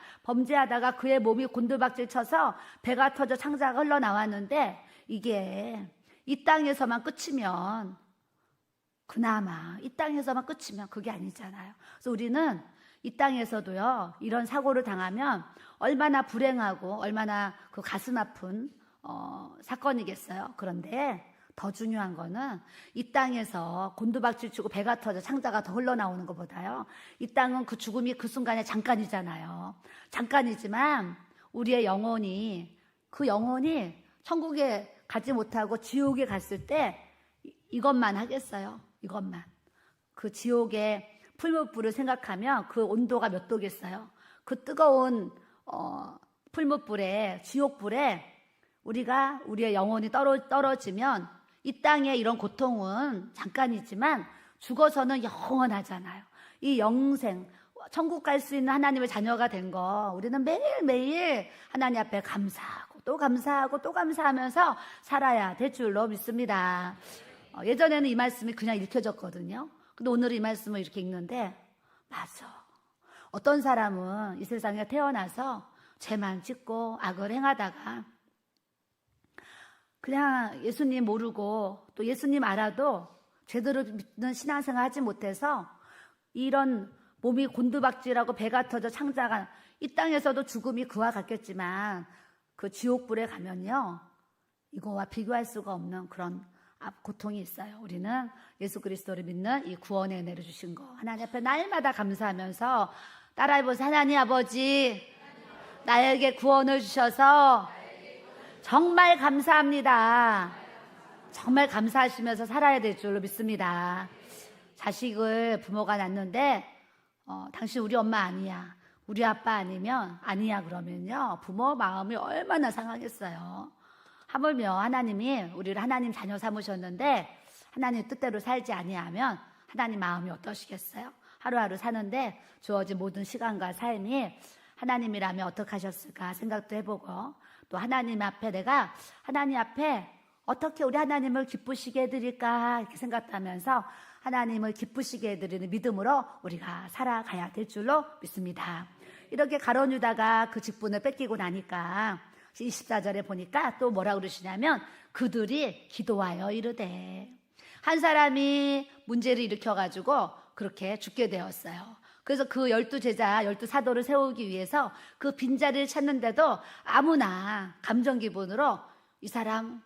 그의 몸이 곤두박질 쳐서 배가 터져 창자가 흘러나왔는데 이게 이 땅에서만 끝이면 그나마 이 땅에서만 끝이면 그게 아니잖아요. 그래서 우리는 이 땅에서도요 이런 사고를 당하면 얼마나 불행하고 얼마나 그 가슴 아픈 사건이겠어요. 그런데 더 중요한 거는 이 땅에서 곤두박질 치고 배가 터져 창자가 더 흘러나오는 것보다요 이 땅은 그 죽음이 그 순간에 잠깐이잖아요. 잠깐이지만 우리의 영혼이 그 영혼이 천국에 가지 못하고 지옥에 갔을 때 이것만 하겠어요. 이것만. 그 지옥의 풀무불을 생각하면 그 온도가 몇 도겠어요. 그 뜨거운 풀무불에 지옥불에 우리의 영혼이 떨어지면 이 땅의 이런 고통은 잠깐이지만 죽어서는 영원하잖아요. 이 영생, 천국 갈 수 있는 하나님의 자녀가 된 거 우리는 매일매일 하나님 앞에 감사하고 또 감사하고 또 감사하면서 살아야 될 줄로 믿습니다. 예전에는 이 말씀이 그냥 읽혀졌거든요. 근데 오늘은 이 말씀을 이렇게 읽는데 맞아. 어떤 사람은 이 세상에 태어나서 죄만 짓고 악을 행하다가 그냥 예수님 모르고 또 예수님 알아도 제대로 믿는 신앙생활 하지 못해서 이런 몸이 곤두박질하고 배가 터져 창자가 이 땅에서도 죽음이 그와 같겠지만 그 지옥불에 가면요 이거와 비교할 수가 없는 그런 고통이 있어요. 우리는 예수 그리스도를 믿는 이 구원의 은혜를 주신 거 하나님 앞에 날마다 감사하면서 따라해보세요. 하나님 아버지 나에게 구원을 주셔서 정말 감사합니다. 정말 감사하시면서 살아야 될 줄로 믿습니다. 자식을 부모가 낳는데 당신 우리 엄마 아니야, 우리 아빠 아니면 아니야 그러면요 부모 마음이 얼마나 상하겠어요. 하물며 하나님이 우리를 하나님 자녀 삼으셨는데 하나님 뜻대로 살지 아니하면 하나님 마음이 어떠시겠어요? 하루하루 사는데 주어진 모든 시간과 삶이 하나님이라면 어떻게 하셨을까 생각도 해보고 또 하나님 앞에 내가 하나님 앞에 어떻게 우리 하나님을 기쁘시게 해드릴까 이렇게 생각하면서 하나님을 기쁘시게 해드리는 믿음으로 우리가 살아가야 될 줄로 믿습니다. 이렇게 가룟 유다가 그 직분을 뺏기고 나니까 24절에 보니까 또 뭐라 그러시냐면 그들이 기도하여 이르되 한 사람이 문제를 일으켜가지고 그렇게 죽게 되었어요. 그래서 그 12제자, 12사도를 세우기 위해서 그 빈자리를 찾는데도 아무나 감정 기분으로 이 사람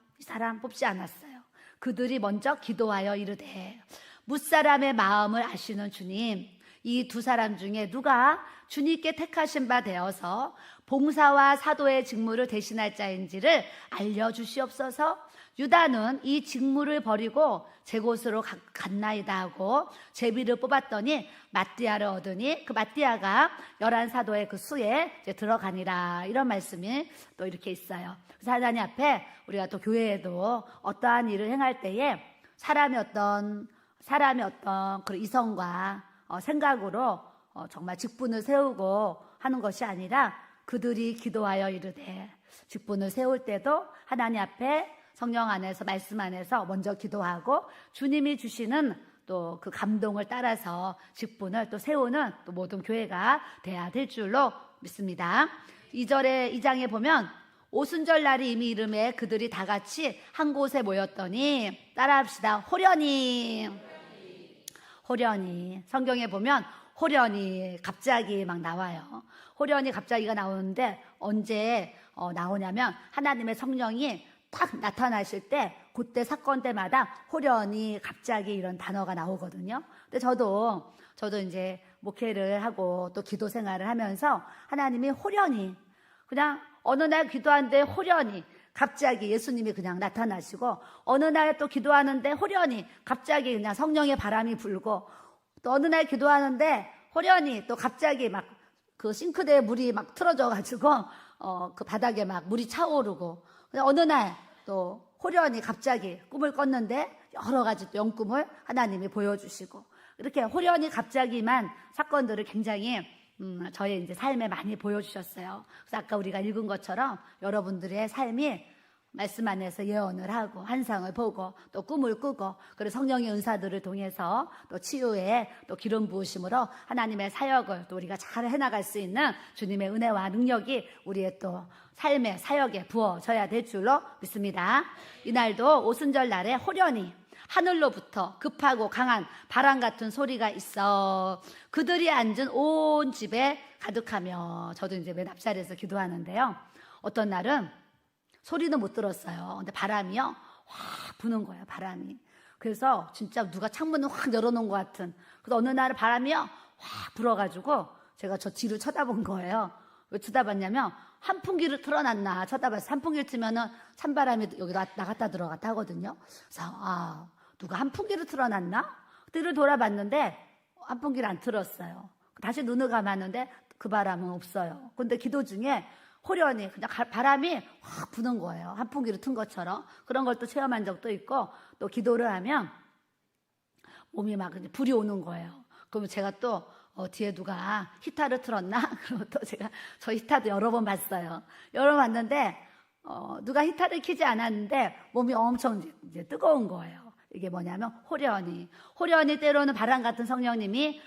뽑지 않았어요. 그들이 먼저 기도하여 이르되 뭇사람의 마음을 아시는 주님, 이 두 사람 중에 누가 주님께 택하신 바 되어서 봉사와 사도의 직무를 대신할 자인지를 알려주시옵소서. 유다는 이 직무를 버리고 제 곳으로 갔나이다 하고 제비를 뽑았더니 마띠아를 얻으니 그 마띠아가 11사도의 그 수에 이제 들어가니라. 이런 말씀이 또 이렇게 있어요. 그래서 하나님 앞에 우리가 또 교회에도 어떠한 일을 행할 때에 사람의 어떤 그런 이성과 생각으로 정말 직분을 세우고 하는 것이 아니라 그들이 기도하여 이르되 직분을 세울 때도 하나님 앞에 성령 안에서 말씀 안에서 먼저 기도하고 주님이 주시는 또 그 감동을 따라서 직분을 또 세우는 또 모든 교회가 돼야 될 줄로 믿습니다. 2장에 보면 오순절 날이 이미 이름에 그들이 다 같이 한 곳에 모였더니 따라합시다. 호련히 성경에 보면 호련히 갑자기 막 나와요. 호련히 갑자기가 나오는데 언제 나오냐면 하나님의 성령이 딱 나타나실 때 그때 사건 때마다 호련히 갑자기 이런 단어가 나오거든요. 근데 저도 이제 목회를 하고 또 기도 생활을 하면서 하나님이 호련히 그냥 어느 날 기도하는데 호련히 갑자기 예수님이 그냥 나타나시고 어느 날 또 기도하는데 호련히 갑자기 그냥 성령의 바람이 불고 또 어느 날 기도하는데 호련히 또 갑자기 막 그 싱크대에 물이 막 틀어져 가지고 그 바닥에 막 물이 차오르고 어느 날 또 호련히 갑자기 꿈을 꿨는데 여러 가지 또 영꿈을 하나님이 보여주시고 이렇게 호련히 갑자기만 사건들을 굉장히 저의 이제 삶에 많이 보여주셨어요. 그래서 아까 우리가 읽은 것처럼 여러분들의 삶이 말씀 안에서 예언을 하고 환상을 보고 또 꿈을 꾸고 그리고 성령의 은사들을 통해서 또 치유에 또 기름 부으심으로 하나님의 사역을 또 우리가 잘 해나갈 수 있는 주님의 은혜와 능력이 우리의 또 삶의 사역에 부어져야 될 줄로 믿습니다. 이날도 오순절 날에 호련히 하늘로부터 급하고 강한 바람 같은 소리가 있어 그들이 앉은 온 집에 가득하며, 저도 이제 맨 앞자리에서 기도하는데요. 어떤 날은 소리는 못 들었어요. 근데 바람이요 확 부는 거예요. 바람이. 그래서 진짜 누가 창문을 확 열어놓은 것 같은. 그래서 어느 날 바람이요 확 불어가지고 제가 저 뒤를 쳐다본 거예요. 왜 쳐다봤냐면 한풍기를 틀어놨나 쳐다봤어요. 한풍기를 틀면은 찬바람이 여기 나갔다 들어갔다 하거든요. 그래서 누가 한풍기를 틀어놨나? 뒤를 돌아봤는데 한풍기를 안 틀었어요. 다시 눈을 감았는데 그 바람은 없어요. 근데 기도 중에 호련히 그냥 바람이 확 부는 거예요. 한풍기를 튼 것처럼. 그런 걸 또 체험한 적도 있고, 또 기도를 하면 몸이 막 불이 오는 거예요. 그러면 제가 또 뒤에 누가 히터를 틀었나? 그리고 또 제가 저 히터도 여러 번 봤어요. 여러 번 봤는데 누가 히터를 켜지 않았는데 몸이 엄청 이제 뜨거운 거예요. 이게 뭐냐면 호련히 때로는 바람 같은 성령님이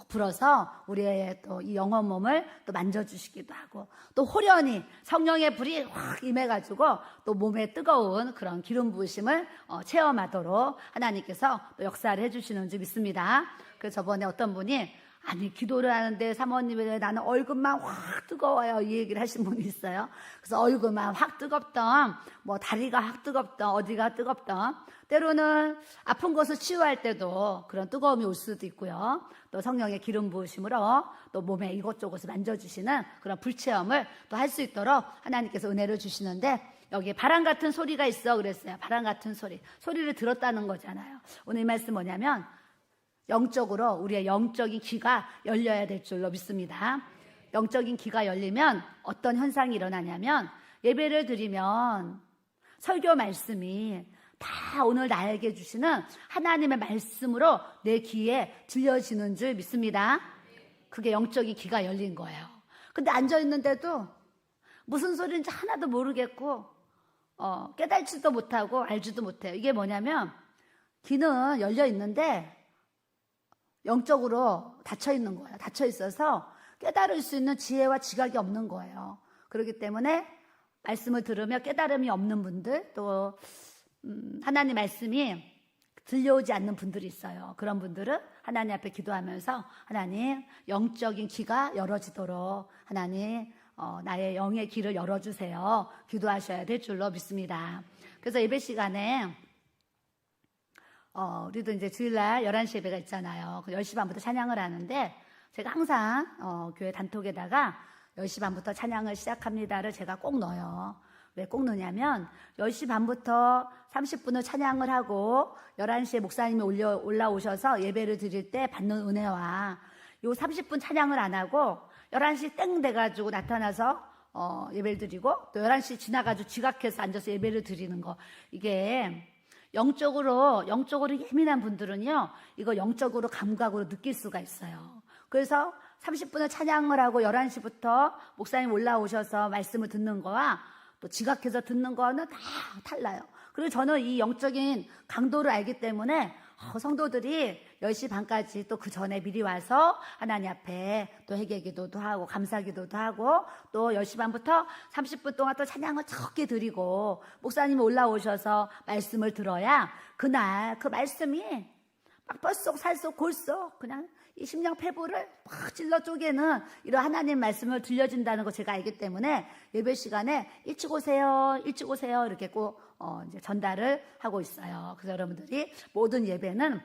불어서 우리의 또 이 영혼 몸을 또 만져주시기도 하고, 또 호련히 성령의 불이 확 임해가지고 또 몸에 뜨거운 그런 기름 부으심을 체험하도록 하나님께서 또 역사를 해주시는 줄 믿습니다. 그래서 저번에 어떤 분이 아니 기도를 하는데 사모님이 왜 나는 얼굴만 확 뜨거워요 이 얘기를 하신 분이 있어요. 그래서 얼굴만 확 뜨겁던 뭐 다리가 확 뜨겁던 어디가 뜨겁던, 때로는 아픈 것을 치유할 때도 그런 뜨거움이 올 수도 있고요. 또 성령의 기름 부으심으로 또 몸에 이것저것을 만져주시는 그런 불체험을 또 할 수 있도록 하나님께서 은혜를 주시는데, 여기 바람 같은 소리가 있어 그랬어요. 바람 같은 소리를 들었다는 거잖아요. 오늘 이 말씀 뭐냐면 영적으로 우리의 영적인 귀가 열려야 될 줄로 믿습니다. 영적인 귀가 열리면 어떤 현상이 일어나냐면, 예배를 드리면 설교 말씀이 다 오늘 나에게 주시는 하나님의 말씀으로 내 귀에 들려지는 줄 믿습니다. 그게 영적인 귀가 열린 거예요. 근데 앉아있는데도 무슨 소리인지 하나도 모르겠고 깨달지도 못하고 알지도 못해요. 이게 뭐냐면 귀는 열려 있는데 영적으로 닫혀 있는 거예요. 닫혀 있어서 깨달을 수 있는 지혜와 지각이 없는 거예요. 그렇기 때문에 말씀을 들으며 깨달음이 없는 분들, 또 하나님 말씀이 들려오지 않는 분들이 있어요. 그런 분들은 하나님 앞에 기도하면서 하나님 영적인 귀가 열어지도록 하나님 나의 영의 귀를 열어주세요. 기도하셔야 될 줄로 믿습니다. 그래서 예배 시간에 우리도 이제 주일날 11시 예배가 있잖아요. 10시 반부터 찬양을 하는데, 제가 항상 교회 단톡에다가 10시 반부터 찬양을 시작합니다를 제가 꼭 넣어요. 왜 꼭 넣냐면 10시 반부터 30분을 찬양을 하고 11시에 목사님이 올라오셔서 예배를 드릴 때 받는 은혜와 요 30분 찬양을 안 하고 11시 땡 돼가지고 나타나서 예배를 드리고 또 11시 지나가지고 지각해서 앉아서 예배를 드리는 거, 이게 영적으로 예민한 분들은요, 이거 영적으로 감각으로 느낄 수가 있어요. 그래서 30분을 찬양을 하고 11시부터 목사님 올라오셔서 말씀을 듣는 거와 또 지각해서 듣는 거는 다 달라요. 그리고 저는 이 영적인 강도를 알기 때문에 성도들이 10시 반까지 또 그 전에 미리 와서 하나님 앞에 또 회개기도도 하고 감사기도도 하고, 또 10시 반부터 30분 동안 또 찬양을 적게 드리고 목사님이 올라오셔서 말씀을 들어야 그날 그 말씀이 막 뼛속 살속 골속 그냥 이 심장폐부를 막 찔러 쪼개는 이런 하나님 말씀을 들려준다는 거 제가 알기 때문에 예배 시간에 일찍 오세요 이렇게 꼭 이제 전달을 하고 있어요. 그래서 여러분들이 모든 예배는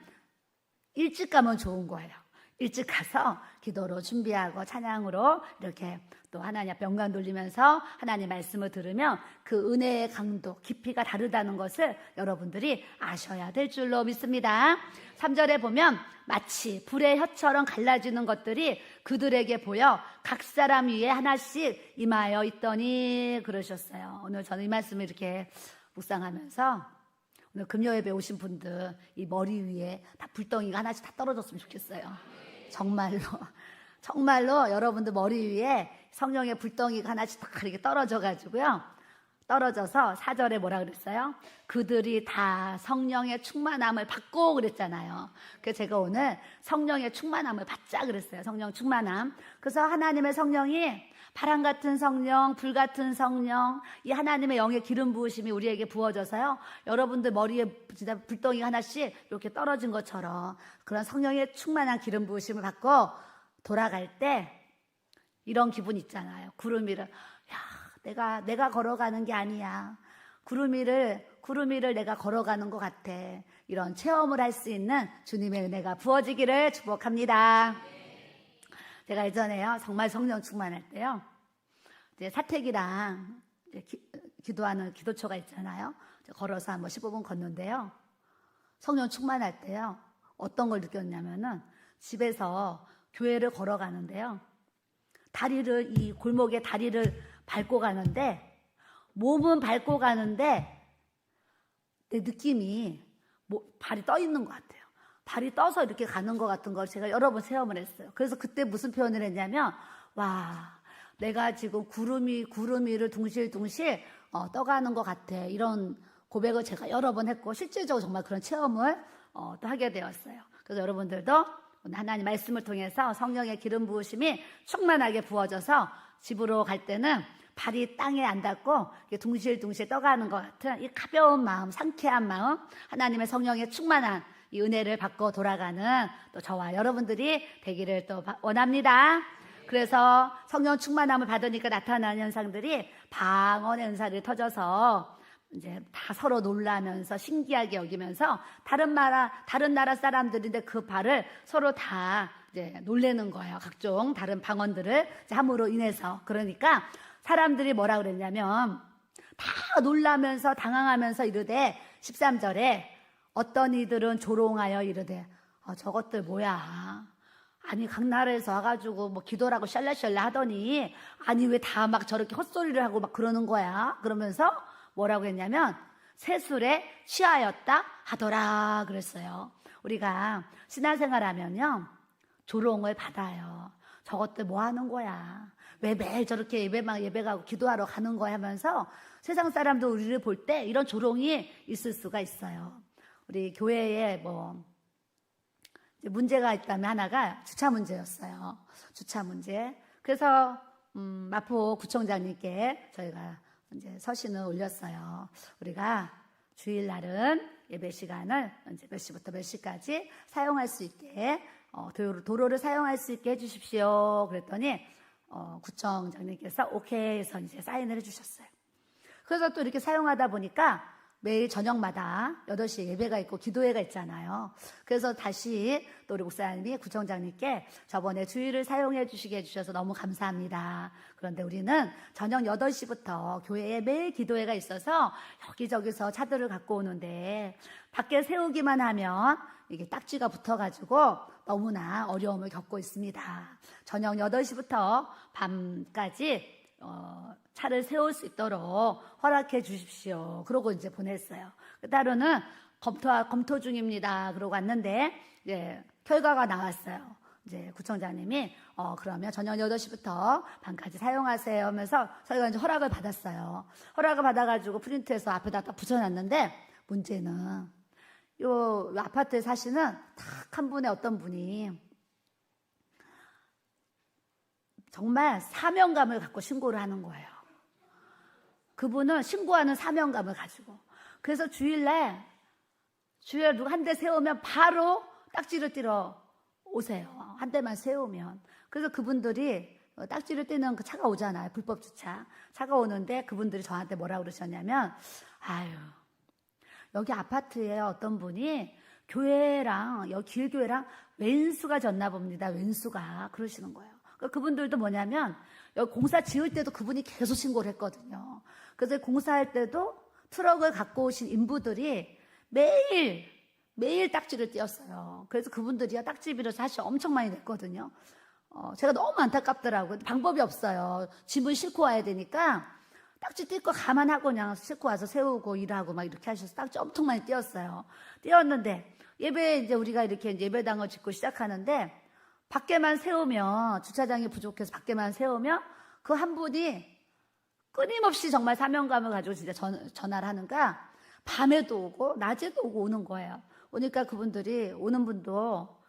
일찍 가면 좋은 거예요. 일찍 가서 기도로 준비하고 찬양으로 이렇게 또 하나님 앞에 영광 돌리면서 하나님 말씀을 들으면 그 은혜의 강도, 깊이가 다르다는 것을 여러분들이 아셔야 될 줄로 믿습니다. 3절에 보면 마치 불의 혀처럼 갈라지는 것들이 그들에게 보여 각 사람 위에 하나씩 임하여 있더니 그러셨어요. 오늘 저는 이 말씀을 이렇게 묵상하면서 오늘 금요 예배 오신 분들 이 머리 위에 다 불덩이가 하나씩 다 떨어졌으면 좋겠어요. 정말로. 정말로 여러분들 머리 위에 성령의 불덩이가 하나씩 다 이렇게 떨어져가지고요. 떨어져서 4절에 뭐라 그랬어요? 그들이 다 성령의 충만함을 받고 그랬잖아요. 그래서 제가 오늘 성령의 충만함을 받자 그랬어요. 성령 충만함. 그래서 하나님의 성령이 바람 같은 성령, 불 같은 성령, 이 하나님의 영의 기름 부으심이 우리에게 부어져서요. 여러분들 머리에 진짜 불덩이 하나씩 이렇게 떨어진 것처럼 그런 성령의 충만한 기름 부으심을 받고 돌아갈 때 이런 기분 있잖아요. 구름 위를 내가 걸어가는 게 아니야. 구름 위를 내가 걸어가는 것 같아. 이런 체험을 할 수 있는 주님의 은혜가 부어지기를 축복합니다. 제가 예전에요, 정말 성령 충만할 때요, 이제 사택이랑 이제 기도하는 기도처가 있잖아요. 걸어서 한번 15분 걷는데요. 성령 충만할 때요, 어떤 걸 느꼈냐면은 집에서 교회를 걸어가는데요. 이 골목에 다리를 밟고 가는데, 몸은 밟고 가는데, 내 느낌이 발이 떠 있는 것 같아요. 발이 떠서 이렇게 가는 것 같은 걸 제가 여러 번 체험을 했어요. 그래서 그때 무슨 표현을 했냐면, 내가 지금 구름 위를 둥실둥실 떠가는 것 같아. 이런 고백을 제가 여러 번 했고, 실질적으로 정말 그런 체험을 또 하게 되었어요. 그래서 여러분들도 오늘 하나님 말씀을 통해서 성령의 기름 부으심이 충만하게 부어져서 집으로 갈 때는 발이 땅에 안 닿고 둥실둥실 떠가는 것 같은 이 가벼운 마음, 상쾌한 마음, 하나님의 성령의 충만한 이 은혜를 받고 돌아가는 또 저와 여러분들이 되기를 또 원합니다. 그래서 성령 충만함을 받으니까 나타나는 현상들이 방언의 은사를 터져서 이제 다 서로 놀라면서 신기하게 여기면서 다른 나라 사람들인데 그 발을 서로 다 이제 놀래는 거예요. 각종 다른 방언들을 함으로 인해서. 그러니까 사람들이 뭐라 그랬냐면 다 놀라면서 당황하면서 이르되 13절에 어떤 이들은 조롱하여 이르되 저것들 뭐야, 아니 각 나라에서 와가지고 뭐 기도라고 샬라샬라 하더니 아니 왜 다 막 저렇게 헛소리를 하고 막 그러는 거야. 그러면서 뭐라고 했냐면 세술에 취하였다 하더라 그랬어요. 우리가 신앙생활 하면요 조롱을 받아요. 저것들 뭐 하는 거야, 왜 매일 저렇게 예배 가고 기도하러 가는 거야 하면서 세상 사람도 우리를 볼 때 이런 조롱이 있을 수가 있어요. 우리 교회에 뭐 문제가 있다면 하나가 주차 문제였어요. 주차 문제. 그래서 마포 구청장님께 저희가 이제 서신을 올렸어요. 우리가 주일날은 예배 시간을 이제 몇 시부터 몇 시까지 사용할 수 있게 도로를 사용할 수 있게 해주십시오. 그랬더니 구청장님께서 오케이 해서 이제 사인을 해주셨어요. 그래서 또 이렇게 사용하다 보니까 매일 저녁마다 8시에 예배가 있고 기도회가 있잖아요. 그래서 다시 또 우리 목사님이 구청장님께 저번에 주일을 사용해 주시게 해주셔서 너무 감사합니다. 그런데 우리는 저녁 8시부터 교회에 매일 기도회가 있어서 여기저기서 차들을 갖고 오는데 밖에 세우기만 하면 이게 딱지가 붙어가지고 너무나 어려움을 겪고 있습니다. 저녁 8시부터 밤까지 차를 세울 수 있도록 허락해 주십시오. 그러고 이제 보냈어요. 따로는 검토 중입니다. 그러고 왔는데 이제 결과가 나왔어요. 이제 구청장님이 그러면 저녁 8시부터 밤까지 사용하세요 하면서 저희가 이제 허락을 받았어요. 허락을 받아가지고 프린트해서 앞에다 딱 붙여놨는데 문제는 요 아파트에 사시는 딱 한 분의 어떤 분이 정말 사명감을 갖고 신고를 하는 거예요. 그분은 신고하는 사명감을 가지고. 그래서 주일날 누가 한 대 세우면 바로 딱지를 띄러 오세요. 한 대만 세우면. 그래서 그분들이 딱지를 띄는 그 차가 오잖아요. 불법 주차. 차가 오는데 그분들이 저한테 뭐라고 그러셨냐면 여기 아파트에 어떤 분이 교회랑 여기 길교회랑 왼수가 졌나 봅니다. 왼수가. 그러시는 거예요. 그분들도 뭐냐면 여기 공사 지을 때도 그분이 계속 신고를 했거든요. 그래서 공사할 때도 트럭을 갖고 오신 인부들이 매일 딱지를 띄었어요. 그래서 그분들이요 딱지비를 사실 엄청 많이 냈거든요. 제가 너무 안타깝더라고요. 방법이 없어요. 짐을 싣고 와야 되니까 딱지 뛸 거 가만하고 그냥 싣고 와서 세우고 일하고 막 이렇게 하셔서 딱지 엄청 많이 띄었어요. 띄었는데 예배 이제 우리가 이렇게 이제 예배당을 짓고 시작하는데 밖에만 세우면 주차장이 부족해서 밖에만 세우면 그 한 분이 끊임없이 정말 사명감을 가지고 진짜 전화를 하는가 밤에도 오고 낮에도 오고 오는 거예요. 오니까 그분들이 오는 분도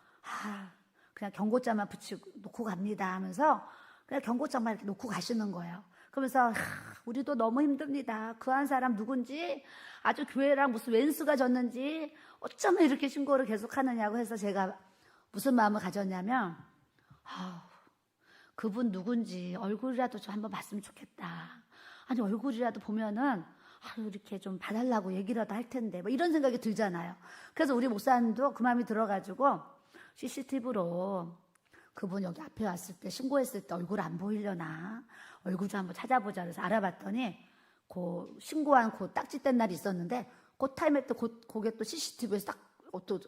그냥 경고장만 붙이고 놓고 갑니다 하면서 그냥 경고장만 이렇게 놓고 가시는 거예요. 그러면서 우리도 너무 힘듭니다. 그 한 사람 누군지 아주 교회랑 무슨 왼수가 졌는지 어쩌면 이렇게 신고를 계속 하느냐고 해서 제가 무슨 마음을 가졌냐면 그분 누군지 얼굴이라도 좀 한번 봤으면 좋겠다. 아니 얼굴이라도 보면은 이렇게 좀 봐달라고 얘기라도 할 텐데 뭐 이런 생각이 들잖아요. 그래서 우리 목사님도 그 마음이 들어가지고 CCTV로 그분 여기 앞에 왔을 때 신고했을 때 얼굴 안 보이려나 얼굴 좀 한번 찾아보자 그래서 알아봤더니 그 신고한 그 딱지 뗀 날이 있었는데 그 타임에 또 그게 또 CCTV에서 딱 또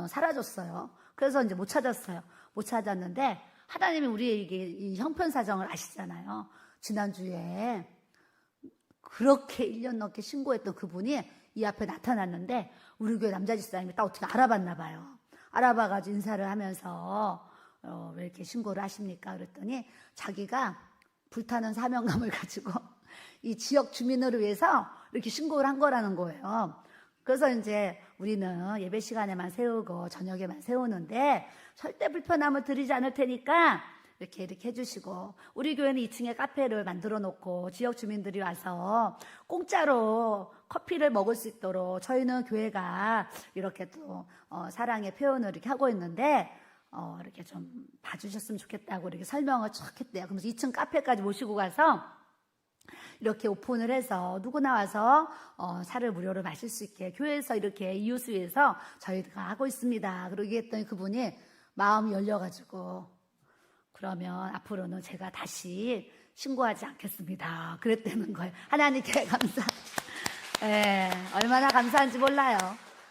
사라졌어요. 그래서 이제 못 찾았어요. 못 찾았는데 하나님이 우리에게 이 형편 사정을 아시잖아요. 지난주에 그렇게 1년 넘게 신고했던 그분이 이 앞에 나타났는데 우리 교회 남자 집사님이 딱 어떻게 알아봤나 봐요. 알아봐가지고 인사를 하면서 왜 이렇게 신고를 하십니까? 그랬더니 자기가 불타는 사명감을 가지고 이 지역 주민을 위해서 이렇게 신고를 한 거라는 거예요. 그래서 이제 우리는 예배 시간에만 세우고 저녁에만 세우는데 절대 불편함을 드리지 않을 테니까 이렇게 해주시고 우리 교회는 2층에 카페를 만들어 놓고 지역 주민들이 와서 공짜로 커피를 먹을 수 있도록 저희는 교회가 이렇게 또 사랑의 표현을 이렇게 하고 있는데 이렇게 좀 봐주셨으면 좋겠다고 이렇게 설명을 쭉 했대요. 그러면서 2층 카페까지 모시고 가서 이렇게 오픈을 해서 누구나 와서 차를 무료로 마실 수 있게 교회에서 이렇게 이웃을 위해서 저희가 하고 있습니다. 그러게 했더니 그분이 마음이 열려가지고 그러면 앞으로는 제가 다시 신고하지 않겠습니다. 그랬다는 거예요. 하나님께 감사. 예, 얼마나 감사한지 몰라요.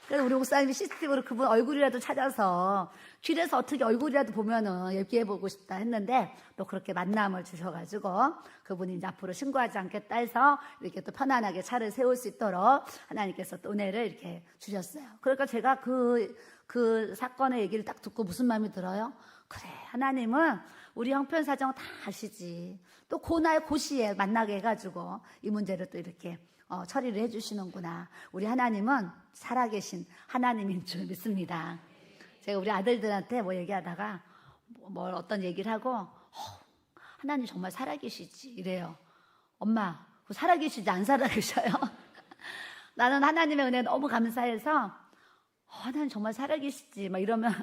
그래서 우리 목사님이 CCTV로 그분 얼굴이라도 찾아서 길에서 어떻게 얼굴이라도 보면은 얘기해보고 싶다 했는데 또 그렇게 만남을 주셔가지고 그분이 이제 앞으로 신고하지 않겠다 해서 이렇게 또 편안하게 차를 세울 수 있도록 하나님께서 또 은혜를 이렇게 주셨어요. 그러니까 제가 그 사건의 얘기를 딱 듣고 무슨 마음이 들어요? 그래, 하나님은 우리 형편사정 다 아시지. 또 고날 고시에 만나게 해가지고 이 문제를 또 이렇게 처리를 해주시는구나. 우리 하나님은 살아계신 하나님인 줄 믿습니다. 제가 우리 아들들한테 뭐 얘기하다가 뭘 어떤 얘기를 하고 하나님 정말 살아계시지 이래요. 엄마 살아계시지 안 살아계셔요? 나는 하나님의 은혜 너무 감사해서 하나님 정말 살아계시지 막 이러면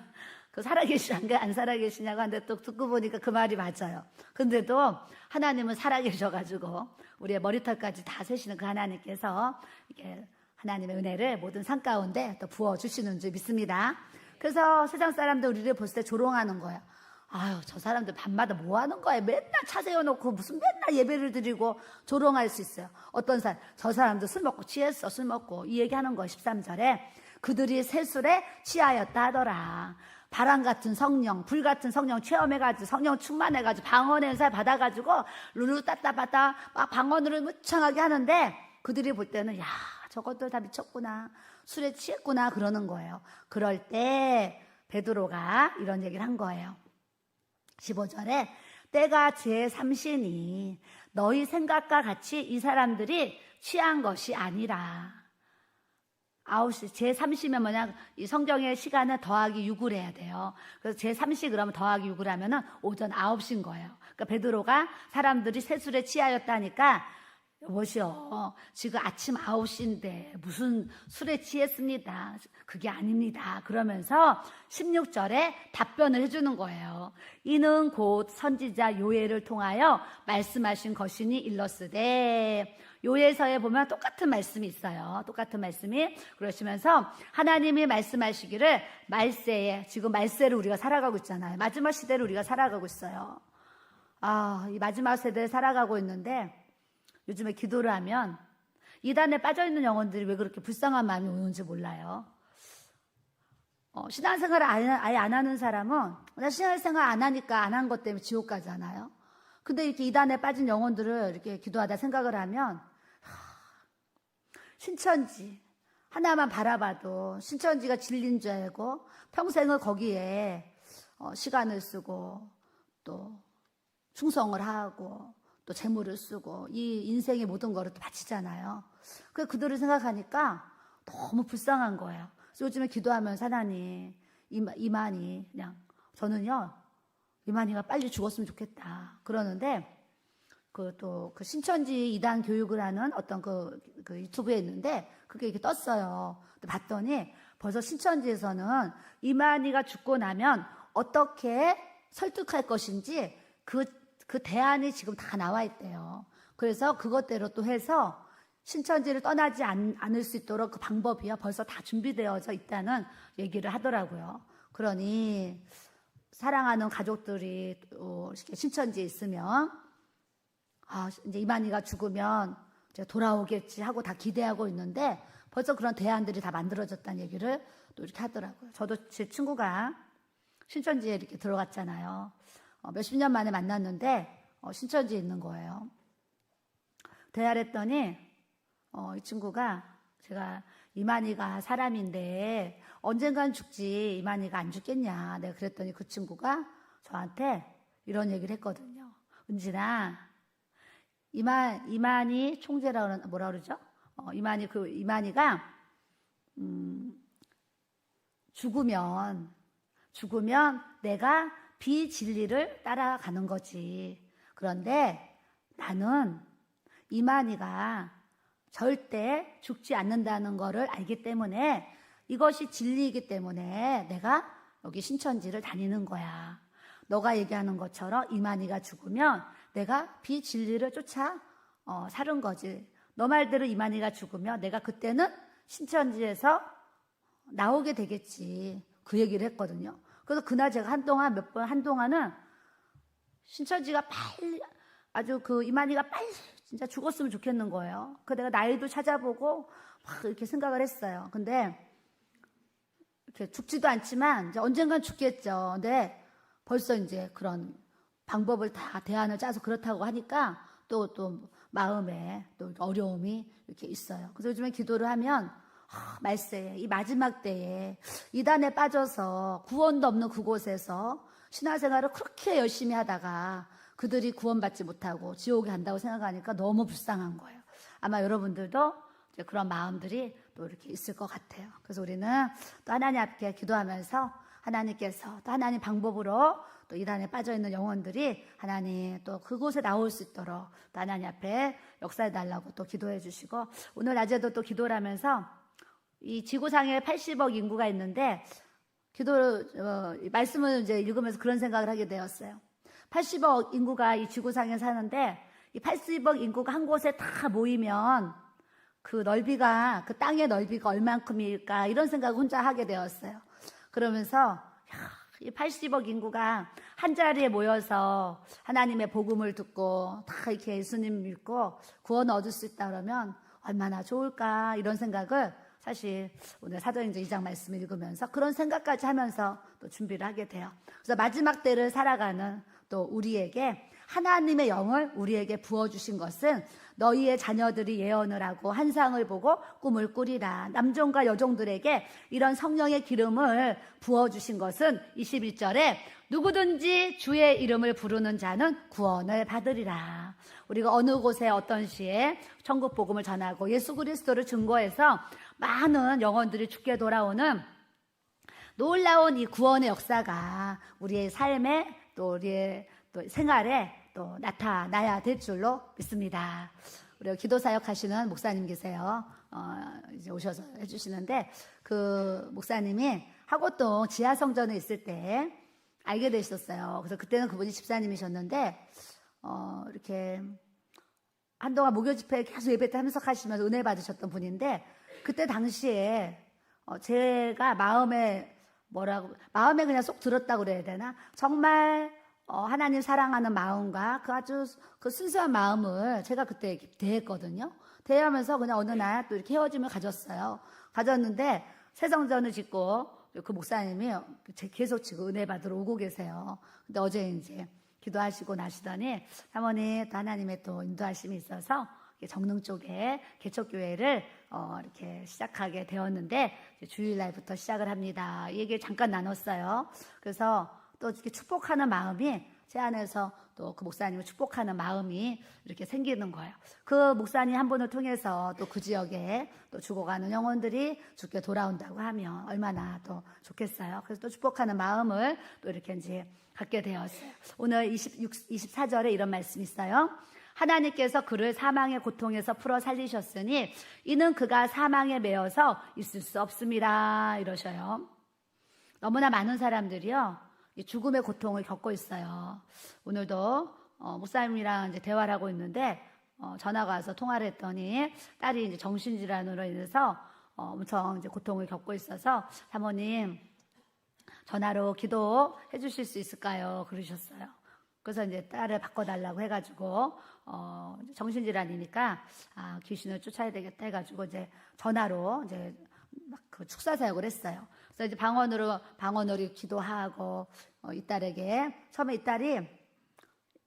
그 살아계시냐 안 살아계시냐고 하는데 또 듣고 보니까 그 말이 맞아요. 근데도 하나님은 살아계셔가지고 우리의 머리털까지 다 세시는 그 하나님께서 이렇게 하나님의 은혜를 모든 산 가운데 또 부어주시는 줄 믿습니다. 그래서 세상 사람들 우리를 볼 때 조롱하는 거예요. 아유 저 사람들 밤마다 뭐 하는 거야. 맨날 차 세워놓고 무슨 맨날 예배를 드리고 조롱할 수 있어요. 어떤 사람 저 사람도 술 먹고 취했어. 술 먹고 이 얘기하는 거예요. 13절에 그들이 새술에 취하였다 하더라. 바람 같은 성령, 불 같은 성령 체험해가지고 성령 충만해가지고 방언의 은사를 받아가지고 룰루 따따바따 막 방언으로 무창하게 하는데 그들이 볼 때는 야 저것들 다 미쳤구나 술에 취했구나 그러는 거예요. 그럴 때 베드로가 이런 얘기를 한 거예요. 15절에 때가 제3시니 너희 생각과 같이 이 사람들이 취한 것이 아니라 9시, 제3시면 뭐냐, 이 성경의 시간은 더하기 6을 해야 돼요. 그래서 제3시 그러면 더하기 6을 하면은 오전 9시인 거예요. 그러니까 베드로가 사람들이 새술에 취하였다니까, 여보시오, 지금 아침 9시인데 무슨 술에 취했습니다. 그게 아닙니다. 그러면서 16절에 답변을 해주는 거예요. 이는 곧 선지자 요엘을 통하여 말씀하신 것이니 일러스되 요엘서에 보면 똑같은 말씀이 있어요. 똑같은 말씀이 그러시면서 하나님이 말씀하시기를 말세에 지금 말세를 우리가 살아가고 있잖아요. 마지막 시대를 우리가 살아가고 있어요. 이 마지막 세대를 살아가고 있는데 요즘에 기도를 하면 이단에 빠져있는 영혼들이 왜 그렇게 불쌍한 마음이 오는지 몰라요. 신앙생활을 아예 안 하는 사람은 나 신앙생활 안 하니까 안 한 것 때문에 지옥 가잖아요. 근데 이렇게 이단에 빠진 영혼들을 이렇게 기도하다 생각을 하면 신천지 하나만 바라봐도 신천지가 진리인 줄 알고 평생을 거기에 시간을 쓰고 또 충성을 하고 또 재물을 쓰고 이 인생의 모든 거를 또 바치잖아요. 그래서 그들을 생각하니까 너무 불쌍한 거예요. 그래서 요즘에 기도하면서 하나님 이만희 그냥 저는요 이만희가 빨리 죽었으면 좋겠다 그러는데 그 신천지 이단 교육을 하는 어떤 그 유튜브에 있는데 그게 이렇게 떴어요. 봤더니 벌써 신천지에서는 이만희가 죽고 나면 어떻게 설득할 것인지 그 대안이 지금 다 나와 있대요. 그래서 그것대로 또 해서 신천지를 떠나지 않을 수 있도록 그 방법이요 벌써 다 준비되어져 있다는 얘기를 하더라고요. 그러니 사랑하는 가족들이 신천지에 있으면 이제 이만희가 죽으면 이제 돌아오겠지 하고 다 기대하고 있는데 벌써 그런 대안들이 다 만들어졌다는 얘기를 또 이렇게 하더라고요. 저도 제 친구가 신천지에 이렇게 들어갔잖아요. 몇십 년 만에 만났는데 신천지에 있는 거예요. 대화를 했더니 이 친구가 제가 이만희가 사람인데 언젠간 죽지 이만희가 안 죽겠냐 내가 그랬더니 그 친구가 저한테 이런 얘기를 했거든요. 은진아 이만희 총재라고 뭐라 그러죠? 이만희가 죽으면 내가 비진리를 따라가는 거지. 그런데 나는 이만희가 절대 죽지 않는다는 거를 알기 때문에 이것이 진리이기 때문에 내가 여기 신천지를 다니는 거야. 너가 얘기하는 것처럼 이만희가 죽으면 내가 비진리를 쫓아 사는 거지. 너 말대로 이만희가 죽으면 내가 그때는 신천지에서 나오게 되겠지. 그 얘기를 했거든요. 그래서 그날 제가 한동안은 신천지가 빨리 아주 이만희가 빨리 진짜 죽었으면 좋겠는 거예요. 그 내가 나이도 찾아보고 막 이렇게 생각을 했어요. 근데 이렇게 죽지도 않지만 이제 언젠간 죽겠죠. 근데 벌써 이제 그런 방법을 다 대안을 짜서 그렇다고 하니까 또 마음에 또 어려움이 이렇게 있어요. 그래서 요즘에 기도를 하면 말세에 이 마지막 때에 이단에 빠져서 구원도 없는 그곳에서 신앙생활을 그렇게 열심히 하다가 그들이 구원받지 못하고 지옥에 간다고 생각하니까 너무 불쌍한 거예요. 아마 여러분들도 이제 그런 마음들이 또 이렇게 있을 것 같아요. 그래서 우리는 또 하나님 앞에 기도하면서 하나님께서 또 하나님 방법으로 또 이단에 빠져있는 영혼들이 하나님 또 그곳에 나올 수 있도록 또 하나님 앞에 역사해 달라고 또 기도해 주시고 오늘 낮에도 또 기도를 하면서 이 지구상에 80억 인구가 있는데 말씀을 이제 읽으면서 그런 생각을 하게 되었어요. 80억 인구가 이 지구상에 사는데 이 80억 인구가 한 곳에 다 모이면 그 땅의 넓이가 얼만큼일까 이런 생각을 혼자 하게 되었어요. 그러면서 이 80억 인구가 한 자리에 모여서 하나님의 복음을 듣고 다 이렇게 예수님 믿고 구원을 얻을 수 있다 그러면 얼마나 좋을까 이런 생각을 사실 오늘 사도행전 2장 말씀을 읽으면서 그런 생각까지 하면서 또 준비를 하게 돼요. 그래서 마지막 때를 살아가는 또 우리에게 하나님의 영을 우리에게 부어주신 것은 너희의 자녀들이 예언을 하고 환상을 보고 꿈을 꾸리라. 남종과 여종들에게 이런 성령의 기름을 부어주신 것은 21절에 누구든지 주의 이름을 부르는 자는 구원을 받으리라. 우리가 어느 곳에 어떤 시에 천국 복음을 전하고 예수 그리스도를 증거해서 많은 영혼들이 죽게 돌아오는 놀라운 이 구원의 역사가 우리의 삶에 또 우리의 또 생활에 또 나타나야 될 줄로 믿습니다. 우리 기도 사역하시는 목사님 계세요. 이제 오셔서 해주시는데 그 목사님이 하고동 지하성전에 있을 때 알게 되셨어요. 그래서 그때는 그분이 집사님이셨는데 이렇게 한동안 목요 집회에 계속 예배 때 참석하시면서 은혜 받으셨던 분인데 그때 당시에 제가 마음에 그냥 쏙 들었다고 그래야 되나? 정말 하나님 사랑하는 마음과 그 아주 그 순수한 마음을 제가 그때 대했거든요. 대하면서 그냥 어느 날 또 이렇게 헤어짐을 가졌어요. 가졌는데 새성전을 짓고 그 목사님이 계속 지금 은혜 받으러 오고 계세요. 근데 어제 이제 기도하시고 나시더니 사모님 또 하나님의 또 인도하심이 있어서 정릉 쪽에 개척교회를 이렇게 시작하게 되었는데 주일날부터 시작을 합니다. 이 얘기를 잠깐 나눴어요. 그래서 또 이렇게 축복하는 마음이 제 안에서 또 그 목사님을 축복하는 마음이 이렇게 생기는 거예요. 그 목사님 한 분을 통해서 또 그 지역에 또 죽어가는 영혼들이 죽게 돌아온다고 하면 얼마나 또 좋겠어요. 그래서 또 축복하는 마음을 또 이렇게 이제 갖게 되었어요. 오늘 24절에 이런 말씀이 있어요. 하나님께서 그를 사망의 고통에서 풀어 살리셨으니 이는 그가 사망에 매여서 있을 수 없습니다. 이러셔요. 너무나 많은 사람들이요, 이 죽음의 고통을 겪고 있어요. 오늘도 목사님이랑 이제 대화를 하고 있는데 전화가 와서 통화를 했더니 딸이 이제 정신질환으로 인해서 엄청 이제 고통을 겪고 있어서 사모님 전화로 기도해 주실 수 있을까요? 그러셨어요. 그래서 이제 딸을 바꿔달라고 해가지고 정신질환이니까 귀신을 쫓아야 되겠다 해가지고 이제 전화로 이제 막 그 축사 사역을 했어요. 그래서 이제 방언으로 기도하고 이 딸에게 처음에 이 딸이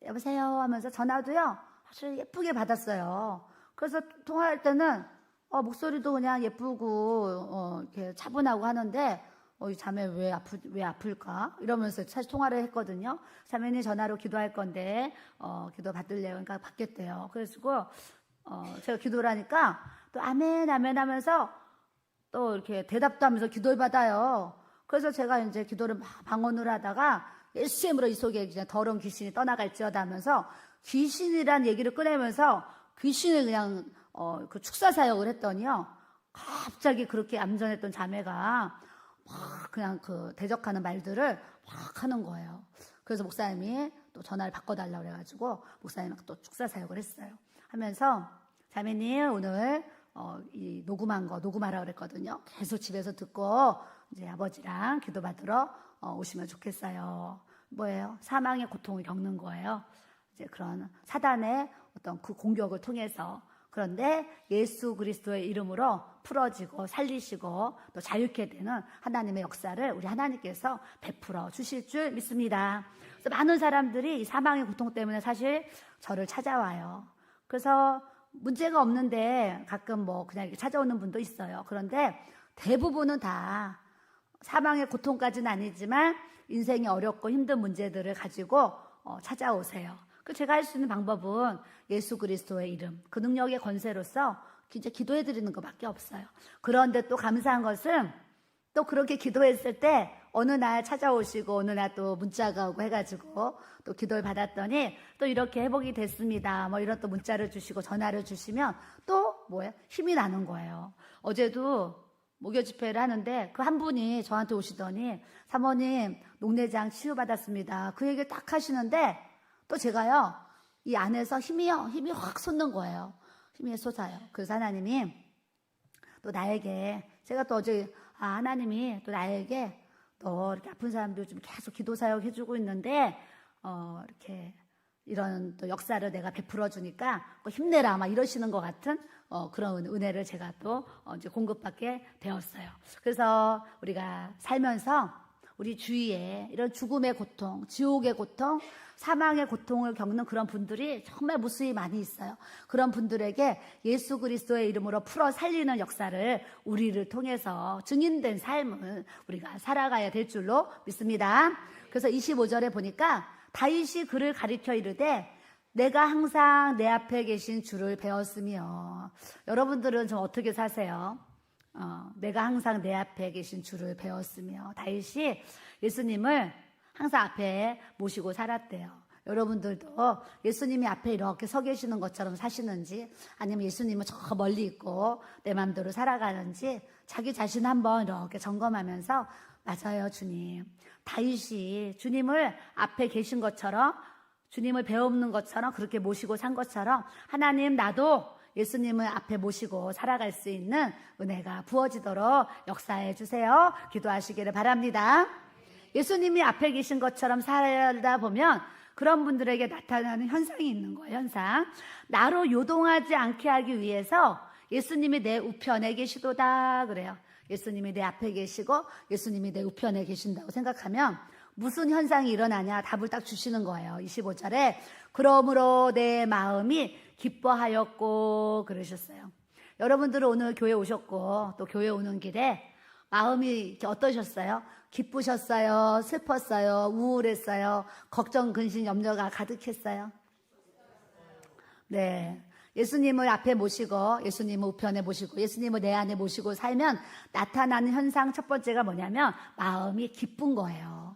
여보세요 하면서 전화도요 아주 예쁘게 받았어요. 그래서 통화할 때는 목소리도 그냥 예쁘고 이렇게 차분하고 하는데 이 자매 왜 아플까? 이러면서 사실 통화를 했거든요. 자매님 전화로 기도할 건데 기도 받을래요? 그러니까 받겠대요. 그래가지고 제가 기도를 하니까 또 아멘 아멘 하면서 또 이렇게 대답도 하면서 기도를 받아요. 그래서 제가 이제 기도를 막 방언으로 하다가 예수님으로 이 속에 그냥 더러운 귀신이 떠나갈지어다 하면서 귀신이란 얘기를 꺼내면서 귀신을 그냥 그 축사 사역을 했더니요. 갑자기 그렇게 암전했던 자매가 막 그냥 그 대적하는 말들을 막 하는 거예요. 그래서 목사님이 또 전화를 바꿔달라고 그래가지고 목사님하고 또 축사 사역을 했어요. 하면서 자매님 오늘 이 녹음하라고 그랬거든요. 계속 집에서 듣고 이제 아버지랑 기도받으러 오시면 좋겠어요. 뭐예요? 사망의 고통을 겪는 거예요. 이제 그런 사단의 어떤 그 공격을 통해서. 그런데 예수 그리스도의 이름으로 풀어지고 살리시고 또 자유케 되는 하나님의 역사를 우리 하나님께서 베풀어 주실 줄 믿습니다. 그래서 많은 사람들이 이 사망의 고통 때문에 사실 저를 찾아와요. 그래서 문제가 없는데 가끔 뭐 그냥 이렇게 찾아오는 분도 있어요. 그런데 대부분은 다 사망의 고통까지는 아니지만 인생이 어렵고 힘든 문제들을 가지고 찾아오세요. 제가 할 수 있는 방법은 예수 그리스도의 이름, 그 능력의 권세로서 진짜 기도해 드리는 것밖에 없어요. 그런데 또 감사한 것은 또 그렇게 기도했을 때 어느 날 찾아오시고 어느 날 또 문자가 오고 해가지고 또 기도를 받았더니 또 이렇게 회복이 됐습니다. 뭐 이런 또 문자를 주시고 전화를 주시면 또 뭐예요? 힘이 나는 거예요. 어제도 목요 집회를 하는데 그 한 분이 저한테 오시더니 사모님 녹내장 치유받았습니다. 그 얘기를 딱 하시는데 또 제가요 이 안에서 힘이 확 솟는 거예요. 힘이 솟아요. 그래서 하나님이 또 나에게 제가 또 어제 하나님이 또 나에게 또 이렇게 아픈 사람들 좀 계속 기도 사역 해주고 있는데 이렇게 이런 또 역사를 내가 베풀어 주니까 힘내라 막 이러시는 것 같은 그런 은혜를 제가 또 이제 공급받게 되었어요. 그래서 우리가 살면서 우리 주위에 이런 죽음의 고통, 지옥의 고통, 사망의 고통을 겪는 그런 분들이 정말 무수히 많이 있어요. 그런 분들에게 예수 그리스도의 이름으로 풀어 살리는 역사를 우리를 통해서 증인된 삶을 우리가 살아가야 될 줄로 믿습니다. 그래서 25절에 보니까 다윗이 그를 가리켜 이르되 내가 항상 내 앞에 계신 주를 배웠으며. 여러분들은 좀 어떻게 사세요? 내가 항상 내 앞에 계신 주를 배웠으며. 다윗이 예수님을 항상 앞에 모시고 살았대요. 여러분들도 예수님이 앞에 이렇게 서 계시는 것처럼 사시는지 아니면 예수님은 저 멀리 있고 내 마음대로 살아가는지 자기 자신 한번 이렇게 점검하면서 맞아요 주님. 다윗이 주님을 앞에 계신 것처럼 주님을 배우는 것처럼 그렇게 모시고 산 것처럼 하나님 나도 예수님을 앞에 모시고 살아갈 수 있는 은혜가 부어지도록 역사해 주세요. 기도하시기를 바랍니다. 예수님이 앞에 계신 것처럼 살다 보면 그런 분들에게 나타나는 현상이 있는 거예요. 현상. 나로 요동하지 않게 하기 위해서 예수님이 내 우편에 계시도다 그래요. 예수님이 내 앞에 계시고 예수님이 내 우편에 계신다고 생각하면 무슨 현상이 일어나냐 답을 딱 주시는 거예요. 25절에 그러므로 내 마음이 기뻐하였고 그러셨어요. 여러분들은 오늘 교회 오셨고 또 교회 오는 길에 마음이 어떠셨어요? 기쁘셨어요? 슬펐어요? 우울했어요? 걱정, 근심, 염려가 가득했어요? 네. 예수님을 앞에 모시고 예수님을 우편에 모시고 예수님을 내 안에 모시고 살면 나타나는 현상 첫 번째가 뭐냐면 마음이 기쁜 거예요.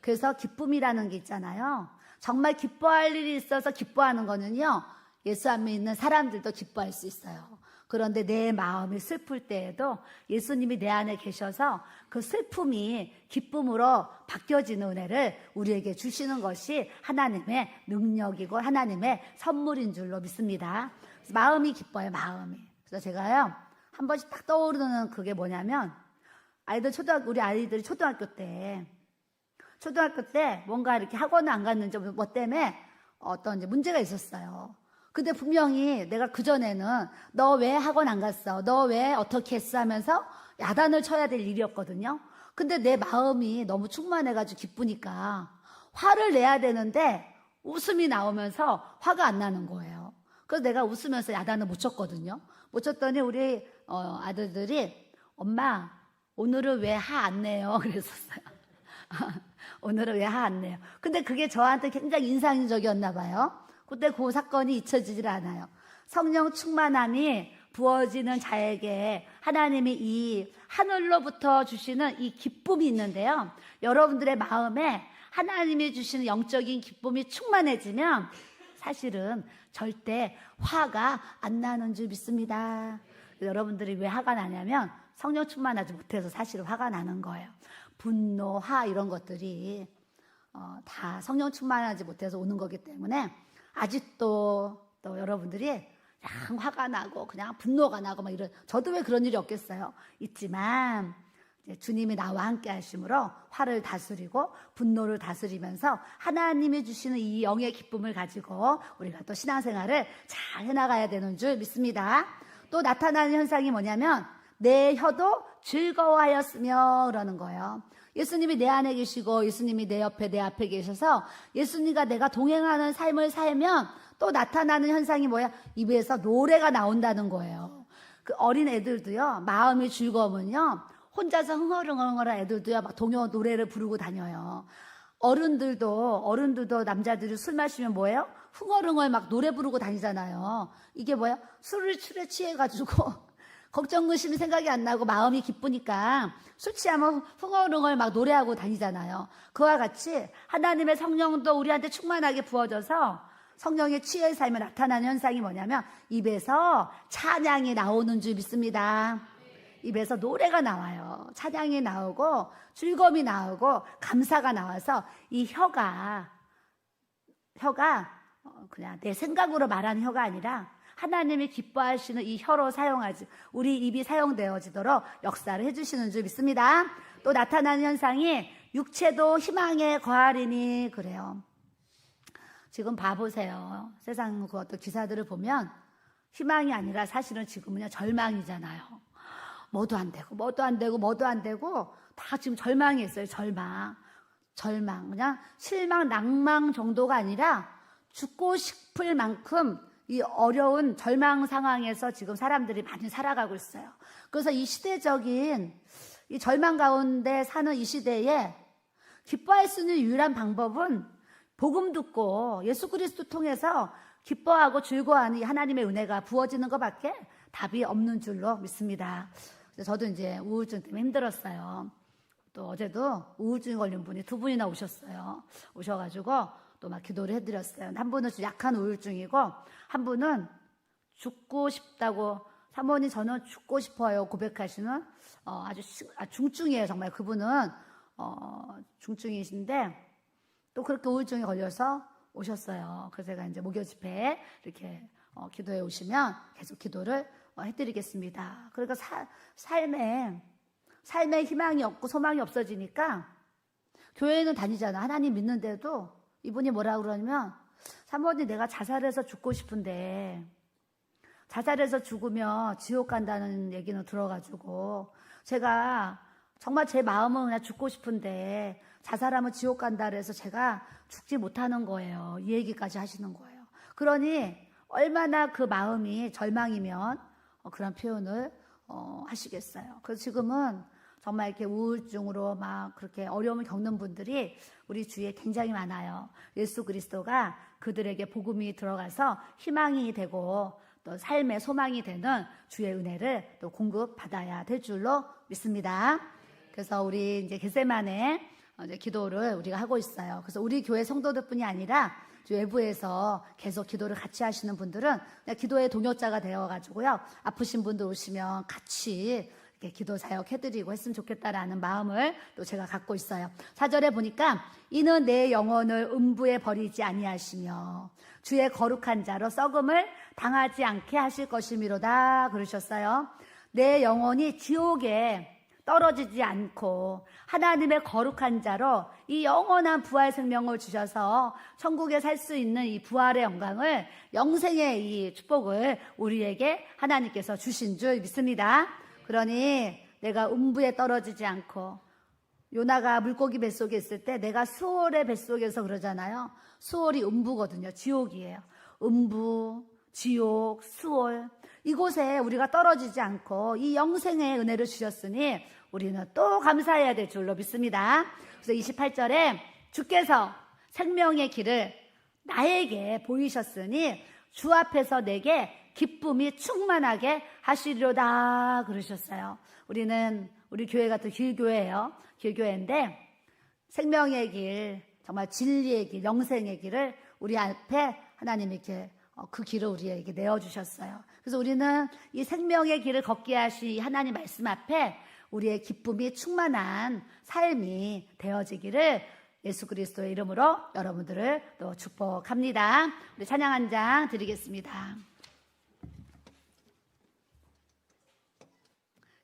그래서 기쁨이라는 게 있잖아요. 정말 기뻐할 일이 있어서 기뻐하는 거는요. 예수 안에 있는 사람들도 기뻐할 수 있어요. 그런데 내 마음이 슬플 때에도 예수님이 내 안에 계셔서 그 슬픔이 기쁨으로 바뀌어지는 은혜를 우리에게 주시는 것이 하나님의 능력이고 하나님의 선물인 줄로 믿습니다. 그래서 마음이 기뻐요, 마음이. 그래서 제가요, 한 번씩 딱 떠오르는 그게 뭐냐면, 우리 아이들이 초등학교 때 뭔가 이렇게 학원을 안 갔는지 뭐 때문에 어떤 이제 문제가 있었어요. 근데 분명히 내가 그전에는 너 왜 학원 안 갔어? 너 왜 어떻게 했어? 하면서 야단을 쳐야 될 일이었거든요. 근데 내 마음이 너무 충만해가지고 기쁘니까 화를 내야 되는데 웃음이 나오면서 화가 안 나는 거예요. 그래서 내가 웃으면서 야단을 못 쳤거든요. 못 쳤더니 우리 아들들이 엄마 오늘은 왜 화 안 내요? 그랬었어요. 오늘은 왜 화 안 내요? 근데 그게 저한테 굉장히 인상적이었나 봐요. 그때 그 사건이 잊혀지질 않아요. 성령 충만함이 부어지는 자에게 하나님이 이 하늘로부터 주시는 이 기쁨이 있는데요. 여러분들의 마음에 하나님이 주시는 영적인 기쁨이 충만해지면 사실은 절대 화가 안 나는 줄 믿습니다. 여러분들이 왜 화가 나냐면 성령 충만하지 못해서 사실은 화가 나는 거예요. 분노, 화 이런 것들이 다 성령 충만하지 못해서 오는 거기 때문에 아직도 또 여러분들이 그냥 화가 나고 그냥 분노가 나고 막 저도 왜 그런 일이 없겠어요. 있지만 이제 주님이 나와 함께 하심으로 화를 다스리고 분노를 다스리면서 하나님이 주시는 이 영의 기쁨을 가지고 우리가 또 신앙생활을 잘 해나가야 되는 줄 믿습니다. 또 나타나는 현상이 뭐냐면 내 혀도 즐거워하였으며 그러는 거예요. 예수님이 내 안에 계시고 예수님이 내 옆에 내 앞에 계셔서 예수님과 내가 동행하는 삶을 살면 또 나타나는 현상이 뭐야? 입에서 노래가 나온다는 거예요. 그 어린 애들도요, 마음이 즐거우면요, 혼자서 흥얼흥얼한 애들도요, 막 동요 노래를 부르고 다녀요. 어른들도 남자들이 술 마시면 뭐예요? 흥얼흥얼 막 노래 부르고 다니잖아요. 이게 뭐야? 술에 취해가지고 걱정, 근심이 생각이 안 나고 마음이 기쁘니까 술 취하면 흥얼흥얼 막 노래하고 다니잖아요. 그와 같이 하나님의 성령도 우리한테 충만하게 부어져서 성령에 취해 살며 나타나는 현상이 뭐냐면 입에서 찬양이 나오는 줄 믿습니다. 입에서 노래가 나와요. 찬양이 나오고 즐거움이 나오고 감사가 나와서 이 혀가 그냥 내 생각으로 말하는 혀가 아니라 하나님이 기뻐하시는 이 혀로 사용하지 우리 입이 사용되어지도록 역사를 해주시는 줄 믿습니다. 또 나타나는 현상이 육체도 희망에 거하리니 그래요. 지금 봐보세요. 세상 그 어떤 기사들을 보면 희망이 아니라 사실은 지금은요 절망이잖아요. 뭐도 안 되고 다 지금 절망이 있어요. 절망 그냥 실망 낭망 정도가 아니라 죽고 싶을 만큼 이 어려운 절망 상황에서 지금 사람들이 많이 살아가고 있어요. 그래서 이 시대적인 이 절망 가운데 사는 이 시대에 기뻐할 수 있는 유일한 방법은 복음 듣고 예수 그리스도 통해서 기뻐하고 즐거워하는 이 하나님의 은혜가 부어지는 것밖에 답이 없는 줄로 믿습니다. 저도 이제 우울증 때문에 힘들었어요. 또 어제도 우울증 걸린 분이 2분이나 오셨어요. 오셔가지고 또 막 기도를 해드렸어요. 한 분은 약한 우울증이고 한 분은 죽고 싶다고 사모님 저는 죽고 싶어요 고백하시는 아주 중증이에요. 정말 그분은 중증이신데 또 그렇게 우울증에 걸려서 오셨어요. 그래서 제가 이제 목요 집회에 이렇게 기도해 오시면 계속 기도를 해드리겠습니다. 그러니까 삶에 희망이 없고 소망이 없어지니까 교회는 다니잖아. 하나님 믿는데도 이분이 뭐라고 그러냐면 사모님 내가 자살해서 죽고 싶은데 자살해서 죽으면 지옥 간다는 얘기는 들어가지고 제가 정말 제 마음은 그냥 죽고 싶은데 자살하면 지옥 간다 그래서 제가 죽지 못하는 거예요. 이 얘기까지 하시는 거예요. 그러니 얼마나 그 마음이 절망이면 그런 표현을 하시겠어요. 그래서 지금은 정말 이렇게 우울증으로 막 그렇게 어려움을 겪는 분들이 우리 주위에 굉장히 많아요. 예수 그리스도가 그들에게 복음이 들어가서 희망이 되고 또 삶의 소망이 되는 주의 은혜를 또 공급받아야 될 줄로 믿습니다. 그래서 우리 이제 겟세마네 이제 기도를 우리가 하고 있어요. 그래서 우리 교회 성도들뿐이 아니라 외부에서 계속 기도를 같이 하시는 분들은 그냥 기도의 동역자가 되어가지고요. 아프신 분들 오시면 같이 이렇게 기도 사역해드리고 했으면 좋겠다라는 마음을 또 제가 갖고 있어요. 4절에 보니까 이는 내 영혼을 음부에 버리지 아니하시며 주의 거룩한 자로 썩음을 당하지 않게 하실 것이미로다 그러셨어요. 내 영혼이 지옥에 떨어지지 않고 하나님의 거룩한 자로 이 영원한 부활 생명을 주셔서 천국에 살 수 있는 이 부활의 영광을 영생의 이 축복을 우리에게 하나님께서 주신 줄 믿습니다. 그러니 내가 음부에 떨어지지 않고 요나가 물고기 뱃속에 있을 때 내가 수월의 뱃속에서 그러잖아요. 수월이 음부거든요. 지옥이에요. 음부, 지옥, 수월 이곳에 우리가 떨어지지 않고 이 영생의 은혜를 주셨으니 우리는 또 감사해야 될 줄로 믿습니다. 그래서 28절에 주께서 생명의 길을 나에게 보이셨으니 주 앞에서 내게 기쁨이 충만하게 하시리로다 그러셨어요. 우리 교회가 또 길교회예요. 길교회인데 생명의 길, 정말 진리의 길, 영생의 길을 우리 앞에 하나님이 이렇게 그 길을 우리에게 내어주셨어요. 그래서 우리는 이 생명의 길을 걷게 하신 이 하나님 말씀 앞에 우리의 기쁨이 충만한 삶이 되어지기를 예수 그리스도의 이름으로 여러분들을 또 축복합니다. 우리 찬양 한 장 드리겠습니다.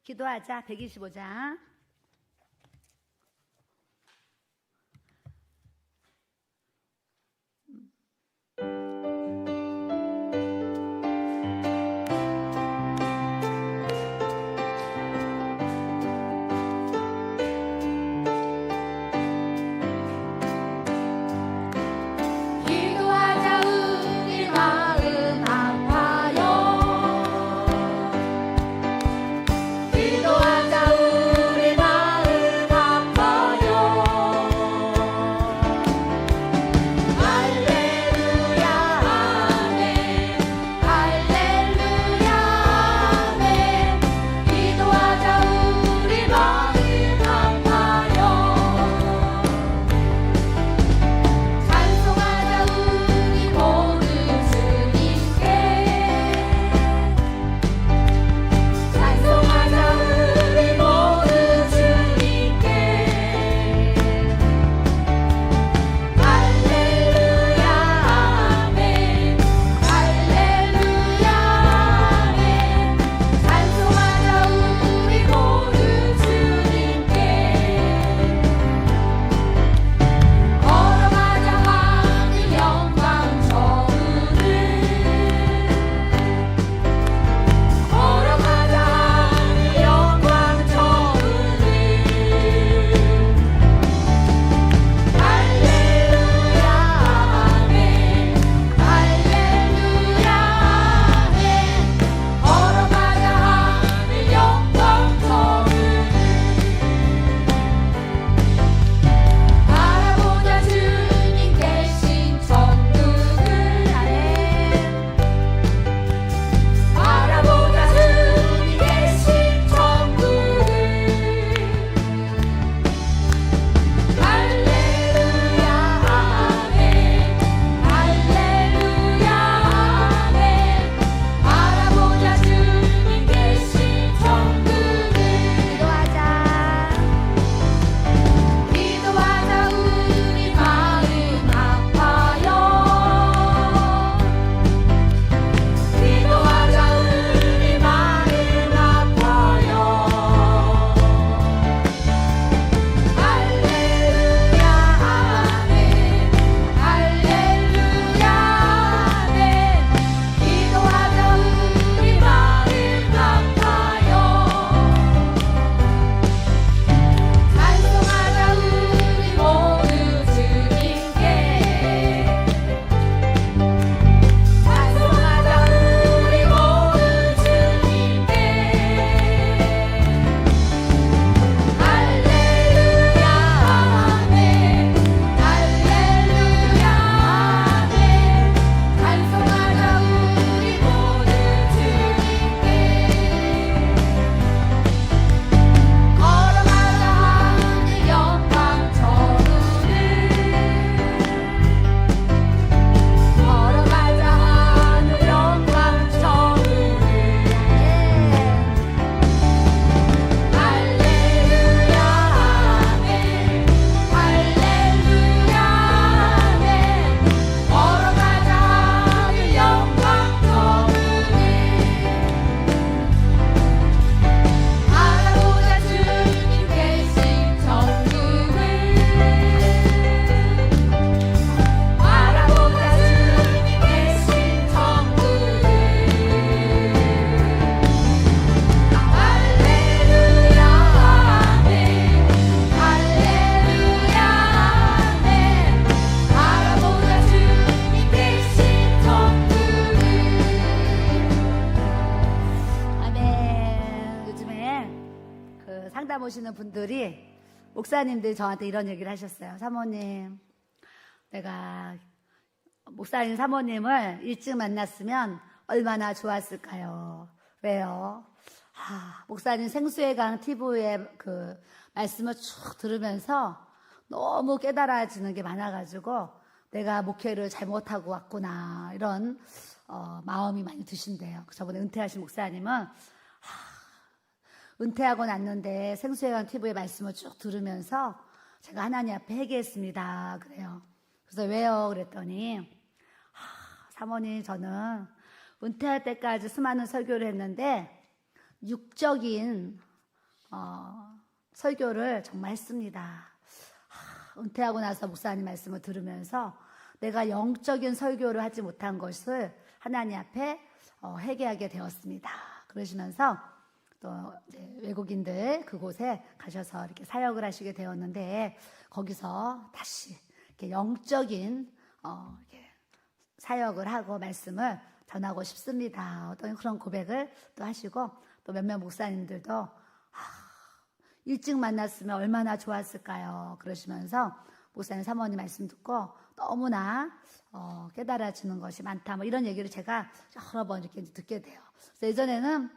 기도하자 125장. 기도하자 우리 마음 아파요 기도하자 우리 상담 오시는 분들이, 목사님들이 저한테 이런 얘기를 하셨어요. 사모님, 내가 목사님 사모님을 일찍 만났으면 얼마나 좋았을까요? 왜요? 목사님 생수의 강 TV에 그 말씀을 쭉 들으면서 너무 깨달아지는 게 많아가지고 내가 목회를 잘못하고 왔구나, 이런 마음이 많이 드신대요. 저번에 은퇴하신 목사님은 은퇴하고 났는데 생수의 강 TV의 말씀을 쭉 들으면서 제가 하나님 앞에 회개했습니다, 그래요. 그래서 왜요? 그랬더니 사모님, 저는 은퇴할 때까지 수많은 설교를 했는데 육적인 설교를 정말 했습니다. 은퇴하고 나서 목사님 말씀을 들으면서 내가 영적인 설교를 하지 못한 것을 하나님 앞에 회개하게 되었습니다. 그러시면서 또 이제 외국인들 그곳에 가셔서 이렇게 사역을 하시게 되었는데, 거기서 다시 이렇게 영적인 이렇게 사역을 하고 말씀을 전하고 싶습니다. 어떤 그런 고백을 또 하시고, 또 몇몇 목사님들도 일찍 만났으면 얼마나 좋았을까요? 그러시면서 목사님 사모님 말씀 듣고 너무나 깨달아지는 것이 많다, 뭐 이런 얘기를 제가 여러 번 이렇게 듣게 돼요. 그래서 예전에는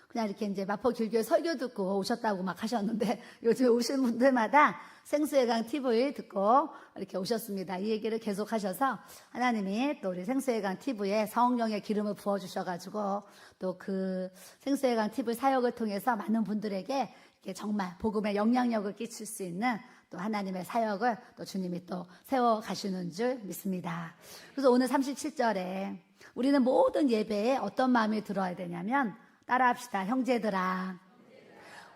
그냥 이렇게 이제 마포길교에 설교 듣고 오셨다고 막 하셨는데, 요즘 오신 분들마다 생수의 강 TV 듣고 이렇게 오셨습니다. 이 얘기를 계속 하셔서 하나님이 또 우리 생수의 강 TV에 성령의 기름을 부어주셔가지고 또 그 생수의 강 TV 사역을 통해서 많은 분들에게 이렇게 정말 복음의 영향력을 끼칠 수 있는 또 하나님의 사역을 또 주님이 또 세워 가시는 줄 믿습니다. 그래서 오늘 37절에 우리는 모든 예배에 어떤 마음이 들어야 되냐면, 따라합시다. 형제들아,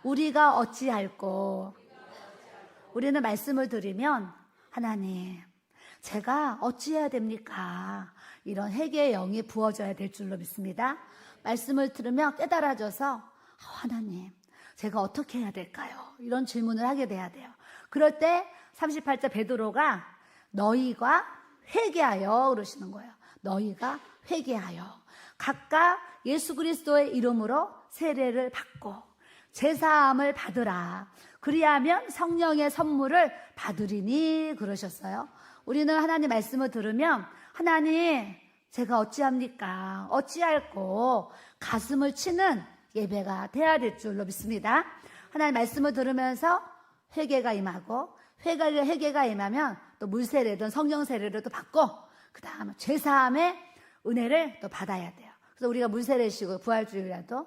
우리가 어찌할꼬. 우리는 말씀을 들으면 하나님, 제가 어찌해야 됩니까? 이런 회개의 영이 부어져야 될 줄로 믿습니다. 말씀을 들으면 깨달아져서 하나님, 제가 어떻게 해야 될까요? 이런 질문을 하게 돼야 돼요. 그럴 때 38절 베드로가 너희가 회개하여 그러시는 거예요. 너희가 회개하여 각각 예수 그리스도의 이름으로 세례를 받고 제사함을 받으라. 그리하면 성령의 선물을 받으리니 그러셨어요. 우리는 하나님 말씀을 들으면 하나님, 제가 어찌합니까? 어찌할꼬 가슴을 치는 예배가 돼야 될 줄로 믿습니다. 하나님 말씀을 들으면서 회개가 임하고, 회개가 임하면 또 물세례든 성령 세례를 또 받고, 그 다음에 제사함의 은혜를 또 받아야 돼요. 그래서 우리가 물세례식을 부활주일이라도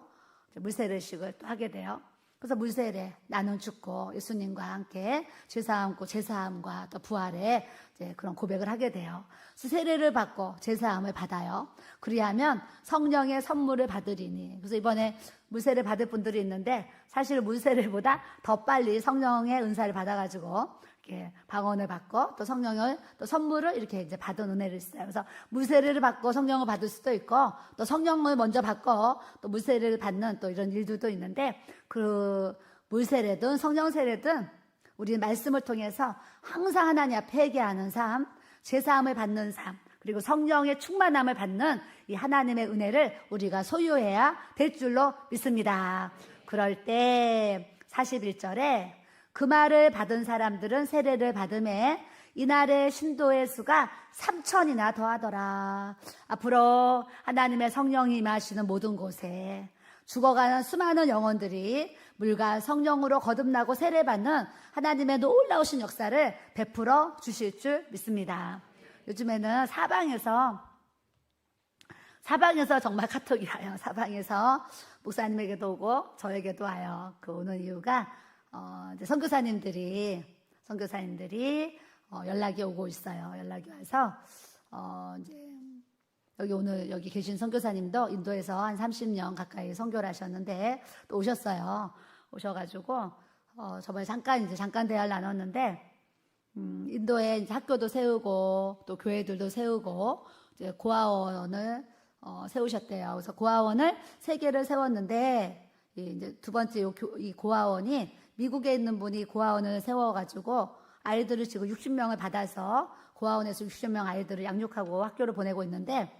물세례식을 또 하게 돼요. 그래서 물세례 나눈 죽고 예수님과 함께 제사함과 또 부활에 이제 그런 고백을 하게 돼요. 그래서 세례를 받고 제사함을 받아요. 그리하면 성령의 선물을 받으리니. 그래서 이번에 물세례 받을 분들이 있는데, 사실 물세례보다 더 빨리 성령의 은사를 받아가지고 이렇게 방언을 받고 또 성령을 또 선물을 이렇게 이제 받은 은혜를 있어요. 그래서 물세례를 받고 성령을 받을 수도 있고, 또 성령을 먼저 받고 또 물세례를 받는 또 이런 일들도 있는데, 그 물세례든 성령 세례든 우리는 말씀을 통해서 항상 하나님 앞에 회개하는 삶, 제사함을 받는 삶, 그리고 성령의 충만함을 받는 이 하나님의 은혜를 우리가 소유해야 될 줄로 믿습니다. 그럴 때 41절에 그 말을 받은 사람들은 세례를 받음에 이날의 신도의 수가 3,000이나 더하더라. 앞으로 하나님의 성령이 임하시는 모든 곳에 죽어가는 수많은 영혼들이 물과 성령으로 거듭나고 세례받는 하나님의 놀라우신 역사를 베풀어 주실 줄 믿습니다. 요즘에는 사방에서 정말 카톡이 와요. 사방에서 목사님에게도 오고 저에게도 와요. 그 오는 이유가 이제 선교사님들이 연락이 오고 있어요. 연락이 와서 이제 여기 계신 선교사님도 인도에서 한 30년 가까이 선교를 하셨는데 또 오셨어요. 오셔가지고 저번에 잠깐 대화를 나눴는데, 인도에 이제 학교도 세우고 또 교회들도 세우고 이제 고아원을 세우셨대요. 그래서 고아원을 3개를 세웠는데, 이제 두 번째 이 고아원이 미국에 있는 분이 고아원을 세워가지고 아이들을 지금 60명을 받아서 고아원에서 60명 아이들을 양육하고 학교를 보내고 있는데,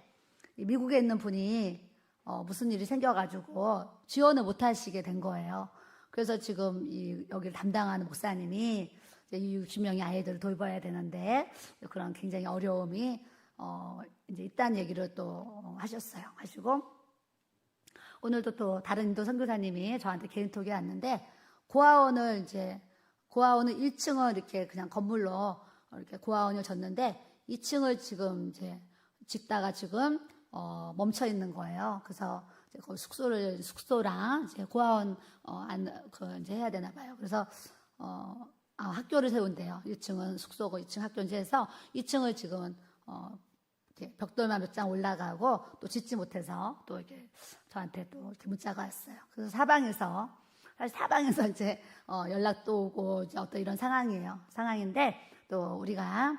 미국에 있는 분이 무슨 일이 생겨가지고 지원을 못 하시게 된 거예요. 그래서 지금 여기를 담당하는 목사님이 이제 이 60명의 아이들을 돌봐야 되는데 그런 굉장히 어려움이 이제 있다는 얘기를 또 하셨어요. 하시고 오늘도 또 다른 인도 선교사님이 저한테 개인톡이 왔는데 고아원을 1층을 이렇게 그냥 건물로 이렇게 고아원을 졌는데 2층을 지금 이제 짓다가 지금 멈춰 있는 거예요. 그래서 이제 거기 숙소랑 이제 고아원 이제 해야 되나 봐요. 그래서 학교를 세운대요. 1층은 숙소고 2층 학교인지 해서 2층을 지금은 이렇게 벽돌만 몇 장 올라가고 또 짓지 못해서 또 이렇게 저한테 또 이렇게 문자가 왔어요. 그래서 사방에서 이제 연락도 오고 이제 어떤 이런 상황인데 또 우리가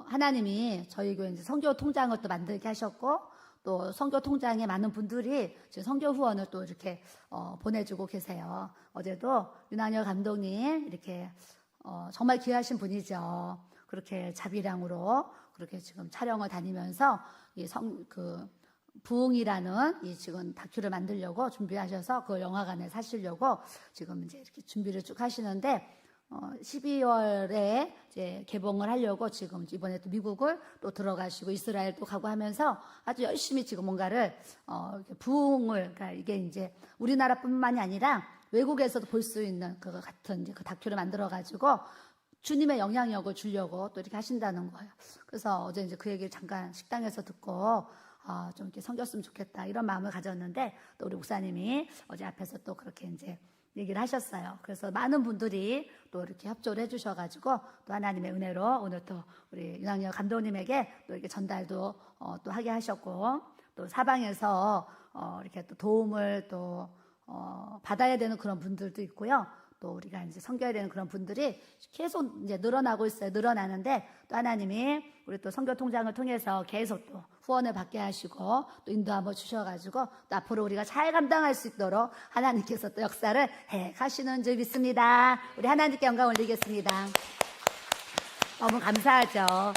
하나님이 저희 교회 이제 선교 통장을 또 만들게 하셨고 또 선교 통장에 많은 분들이 지금 선교 후원을 또 이렇게 보내주고 계세요. 어제도 윤한열 감독님 이렇게 정말 귀하신 분이죠. 그렇게 자비량으로 그렇게 지금 촬영을 다니면서 부흥이라는 이 지금 다큐를 만들려고 준비하셔서 그 영화관에 사시려고 지금 이제 이렇게 준비를 쭉 하시는데 12월에 이제 개봉을 하려고 지금 이번에 또 미국을 또 들어가시고 이스라엘도 가고 하면서 아주 열심히 지금 뭔가를 이렇게 부흥을 그러니까 이게 이제 우리나라뿐만이 아니라 외국에서도 볼 수 있는 그 같은 이제 그 다큐를 만들어 가지고 주님의 영향력을 주려고 또 이렇게 하신다는 거예요. 그래서 어제 이제 그 얘기를 잠깐 식당에서 듣고 좀 이렇게 섬겼으면 좋겠다 이런 마음을 가졌는데 또 우리 목사님이 어제 앞에서 또 그렇게 이제 얘기를 하셨어요. 그래서 많은 분들이 또 이렇게 협조를 해주셔가지고 또 하나님의 은혜로 오늘 또 우리 윤학열 감독님에게 또 이렇게 전달도 또 하게 하셨고 또 사방에서 이렇게 또 도움을 또 받아야 되는 그런 분들도 있고요. 또 우리가 이제 섬겨야 되는 그런 분들이 계속 이제 늘어나고 있어요. 늘어나는데 또 하나님이 우리 또 선교 통장을 통해서 계속 또 후원을 받게 하시고 또 인도 한번 주셔가지고 또 앞으로 우리가 잘 감당할 수 있도록 하나님께서 또 역사를 해 가시는 줄 믿습니다. 우리 하나님께 영광 올리겠습니다. 너무 감사하죠.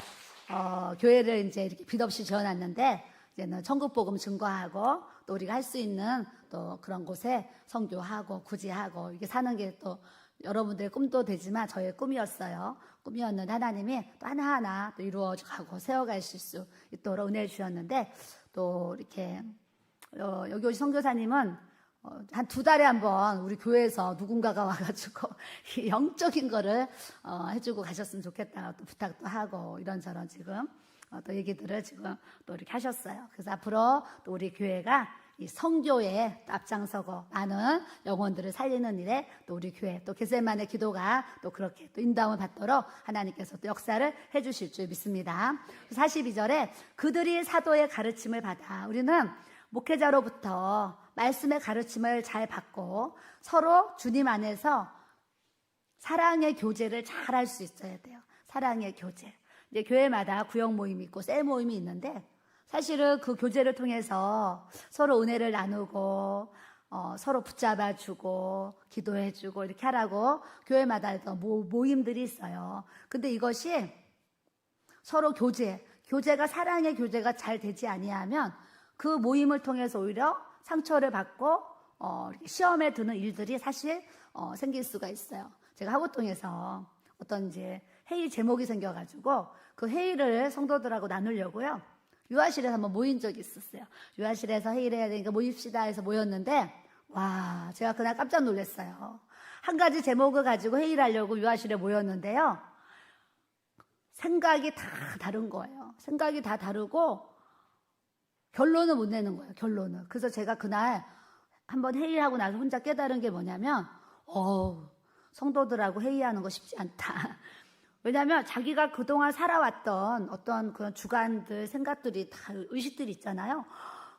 교회를 이제 이렇게 빚 없이 지어놨는데 이제는 천국 복음 증거하고 또 우리가 할 수 있는 또 그런 곳에 선교하고 구제하고 이렇게 사는 게 또 여러분들의 꿈도 되지만 저의 꿈이었어요. 꿈이었는데 하나님이 또 하나하나 또 이루어가고 세워가실 수 있도록 은혜 주셨는데 또 이렇게 여기 오신 선교사님은 한 2달에 한 번 우리 교회에서 누군가가 와가지고 영적인 거를 해주고 가셨으면 좋겠다 또 부탁도 하고 이런저런 지금 또 얘기들을 지금 또 이렇게 하셨어요. 그래서 앞으로 또 우리 교회가 이 선교에 앞장서고 많은 영혼들을 살리는 일에 또 우리 교회 또 겟세마네 기도가 또 그렇게 또 인도함을 받도록 하나님께서 또 역사를 해주실 줄 믿습니다. 42절에 그들이 사도의 가르침을 받아 우리는 목회자로부터 말씀의 가르침을 잘 받고 서로 주님 안에서 사랑의 교제를 잘 할 수 있어야 돼요. 사랑의 교제. 이제 교회마다 구역 모임이 있고 셀 모임이 있는데 사실은 그 교제를 통해서 서로 은혜를 나누고 서로 붙잡아주고 기도해주고 이렇게 하라고 교회마다 모임들이 있어요. 근데 이것이 서로 교제가 사랑의 교제가 잘 되지 아니하면 그 모임을 통해서 오히려 상처를 받고 시험에 드는 일들이 사실 생길 수가 있어요. 제가 하고통에서 어떤 이제 회의 제목이 생겨가지고 그 회의를 성도들하고 나누려고요. 유아실에서 한번 모인 적이 있었어요. 유아실에서 회의를 해야 되니까 모입시다 해서 모였는데 와 제가 그날 깜짝 놀랐어요. 한 가지 제목을 가지고 회의를 하려고 유아실에 모였는데요. 생각이 다 다른 거예요. 생각이 다 다르고 결론을 못 내는 거예요. 결론을. 그래서 제가 그날 한번 회의하고 나서 혼자 깨달은 게 뭐냐면 성도들하고 회의하는 거 쉽지 않다. 왜냐하면 자기가 그동안 살아왔던 어떤 그런 주관들, 생각들이 다 의식들이 있잖아요.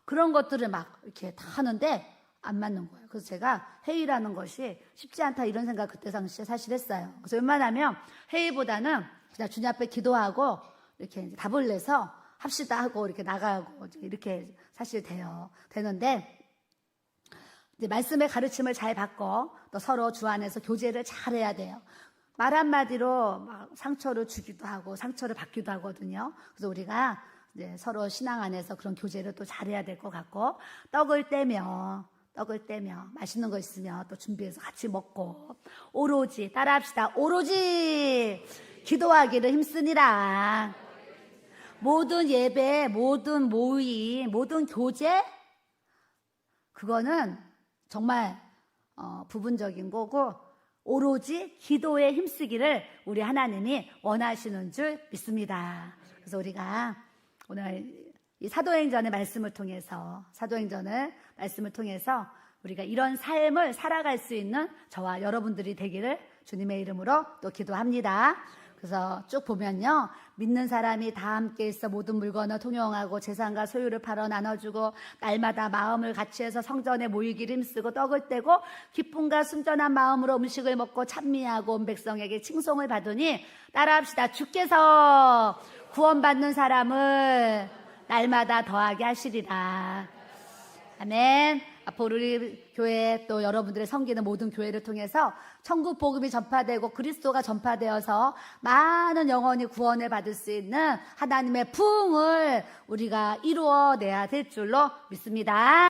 그런 것들을 막 이렇게 다 하는데 안 맞는 거예요. 그래서 제가 회의라는 것이 쉽지 않다 이런 생각 그때 당시에 사실 했어요. 그래서 웬만하면 회의보다는 그냥 주님 앞에 기도하고 이렇게 이제 답을 내서 합시다 하고 이렇게 나가고 이렇게 사실 되는데 이제 말씀의 가르침을 잘 받고 또 서로 주 안에서 교제를 잘 해야 돼요. 말 한마디로 막 상처를 주기도 하고 상처를 받기도 하거든요. 그래서 우리가 이제 서로 신앙 안에서 그런 교제를 또 잘해야 될 것 같고 떡을 떼며 떡을 떼며 맛있는 거 있으면 또 준비해서 같이 먹고 오로지 따라합시다. 오로지 기도하기를 힘쓰니라. 모든 예배, 모든 모임, 모든 교제 그거는 정말 부분적인 거고 오로지 기도에 힘쓰기를 우리 하나님이 원하시는 줄 믿습니다. 그래서 우리가 오늘 이 사도행전의 말씀을 통해서 우리가 이런 삶을 살아갈 수 있는 저와 여러분들이 되기를 주님의 이름으로 또 기도합니다. 그래서 쭉 보면요, 믿는 사람이 다 함께 있어 모든 물건을 통용하고 재산과 소유를 팔아 나눠주고 날마다 마음을 같이해서 성전에 모이기를 힘쓰고 떡을 떼고 기쁨과 순전한 마음으로 음식을 먹고 찬미하고 온 백성에게 칭송을 받으니 따라합시다. 주께서 구원받는 사람을 날마다 더하게 하시리라. 아멘. 앞으로 우리 교회 또 여러분들의 섬기는 모든 교회를 통해서 천국 복음이 전파되고 그리스도가 전파되어서 많은 영혼이 구원을 받을 수 있는 하나님의 부흥을 우리가 이루어내야 될 줄로 믿습니다.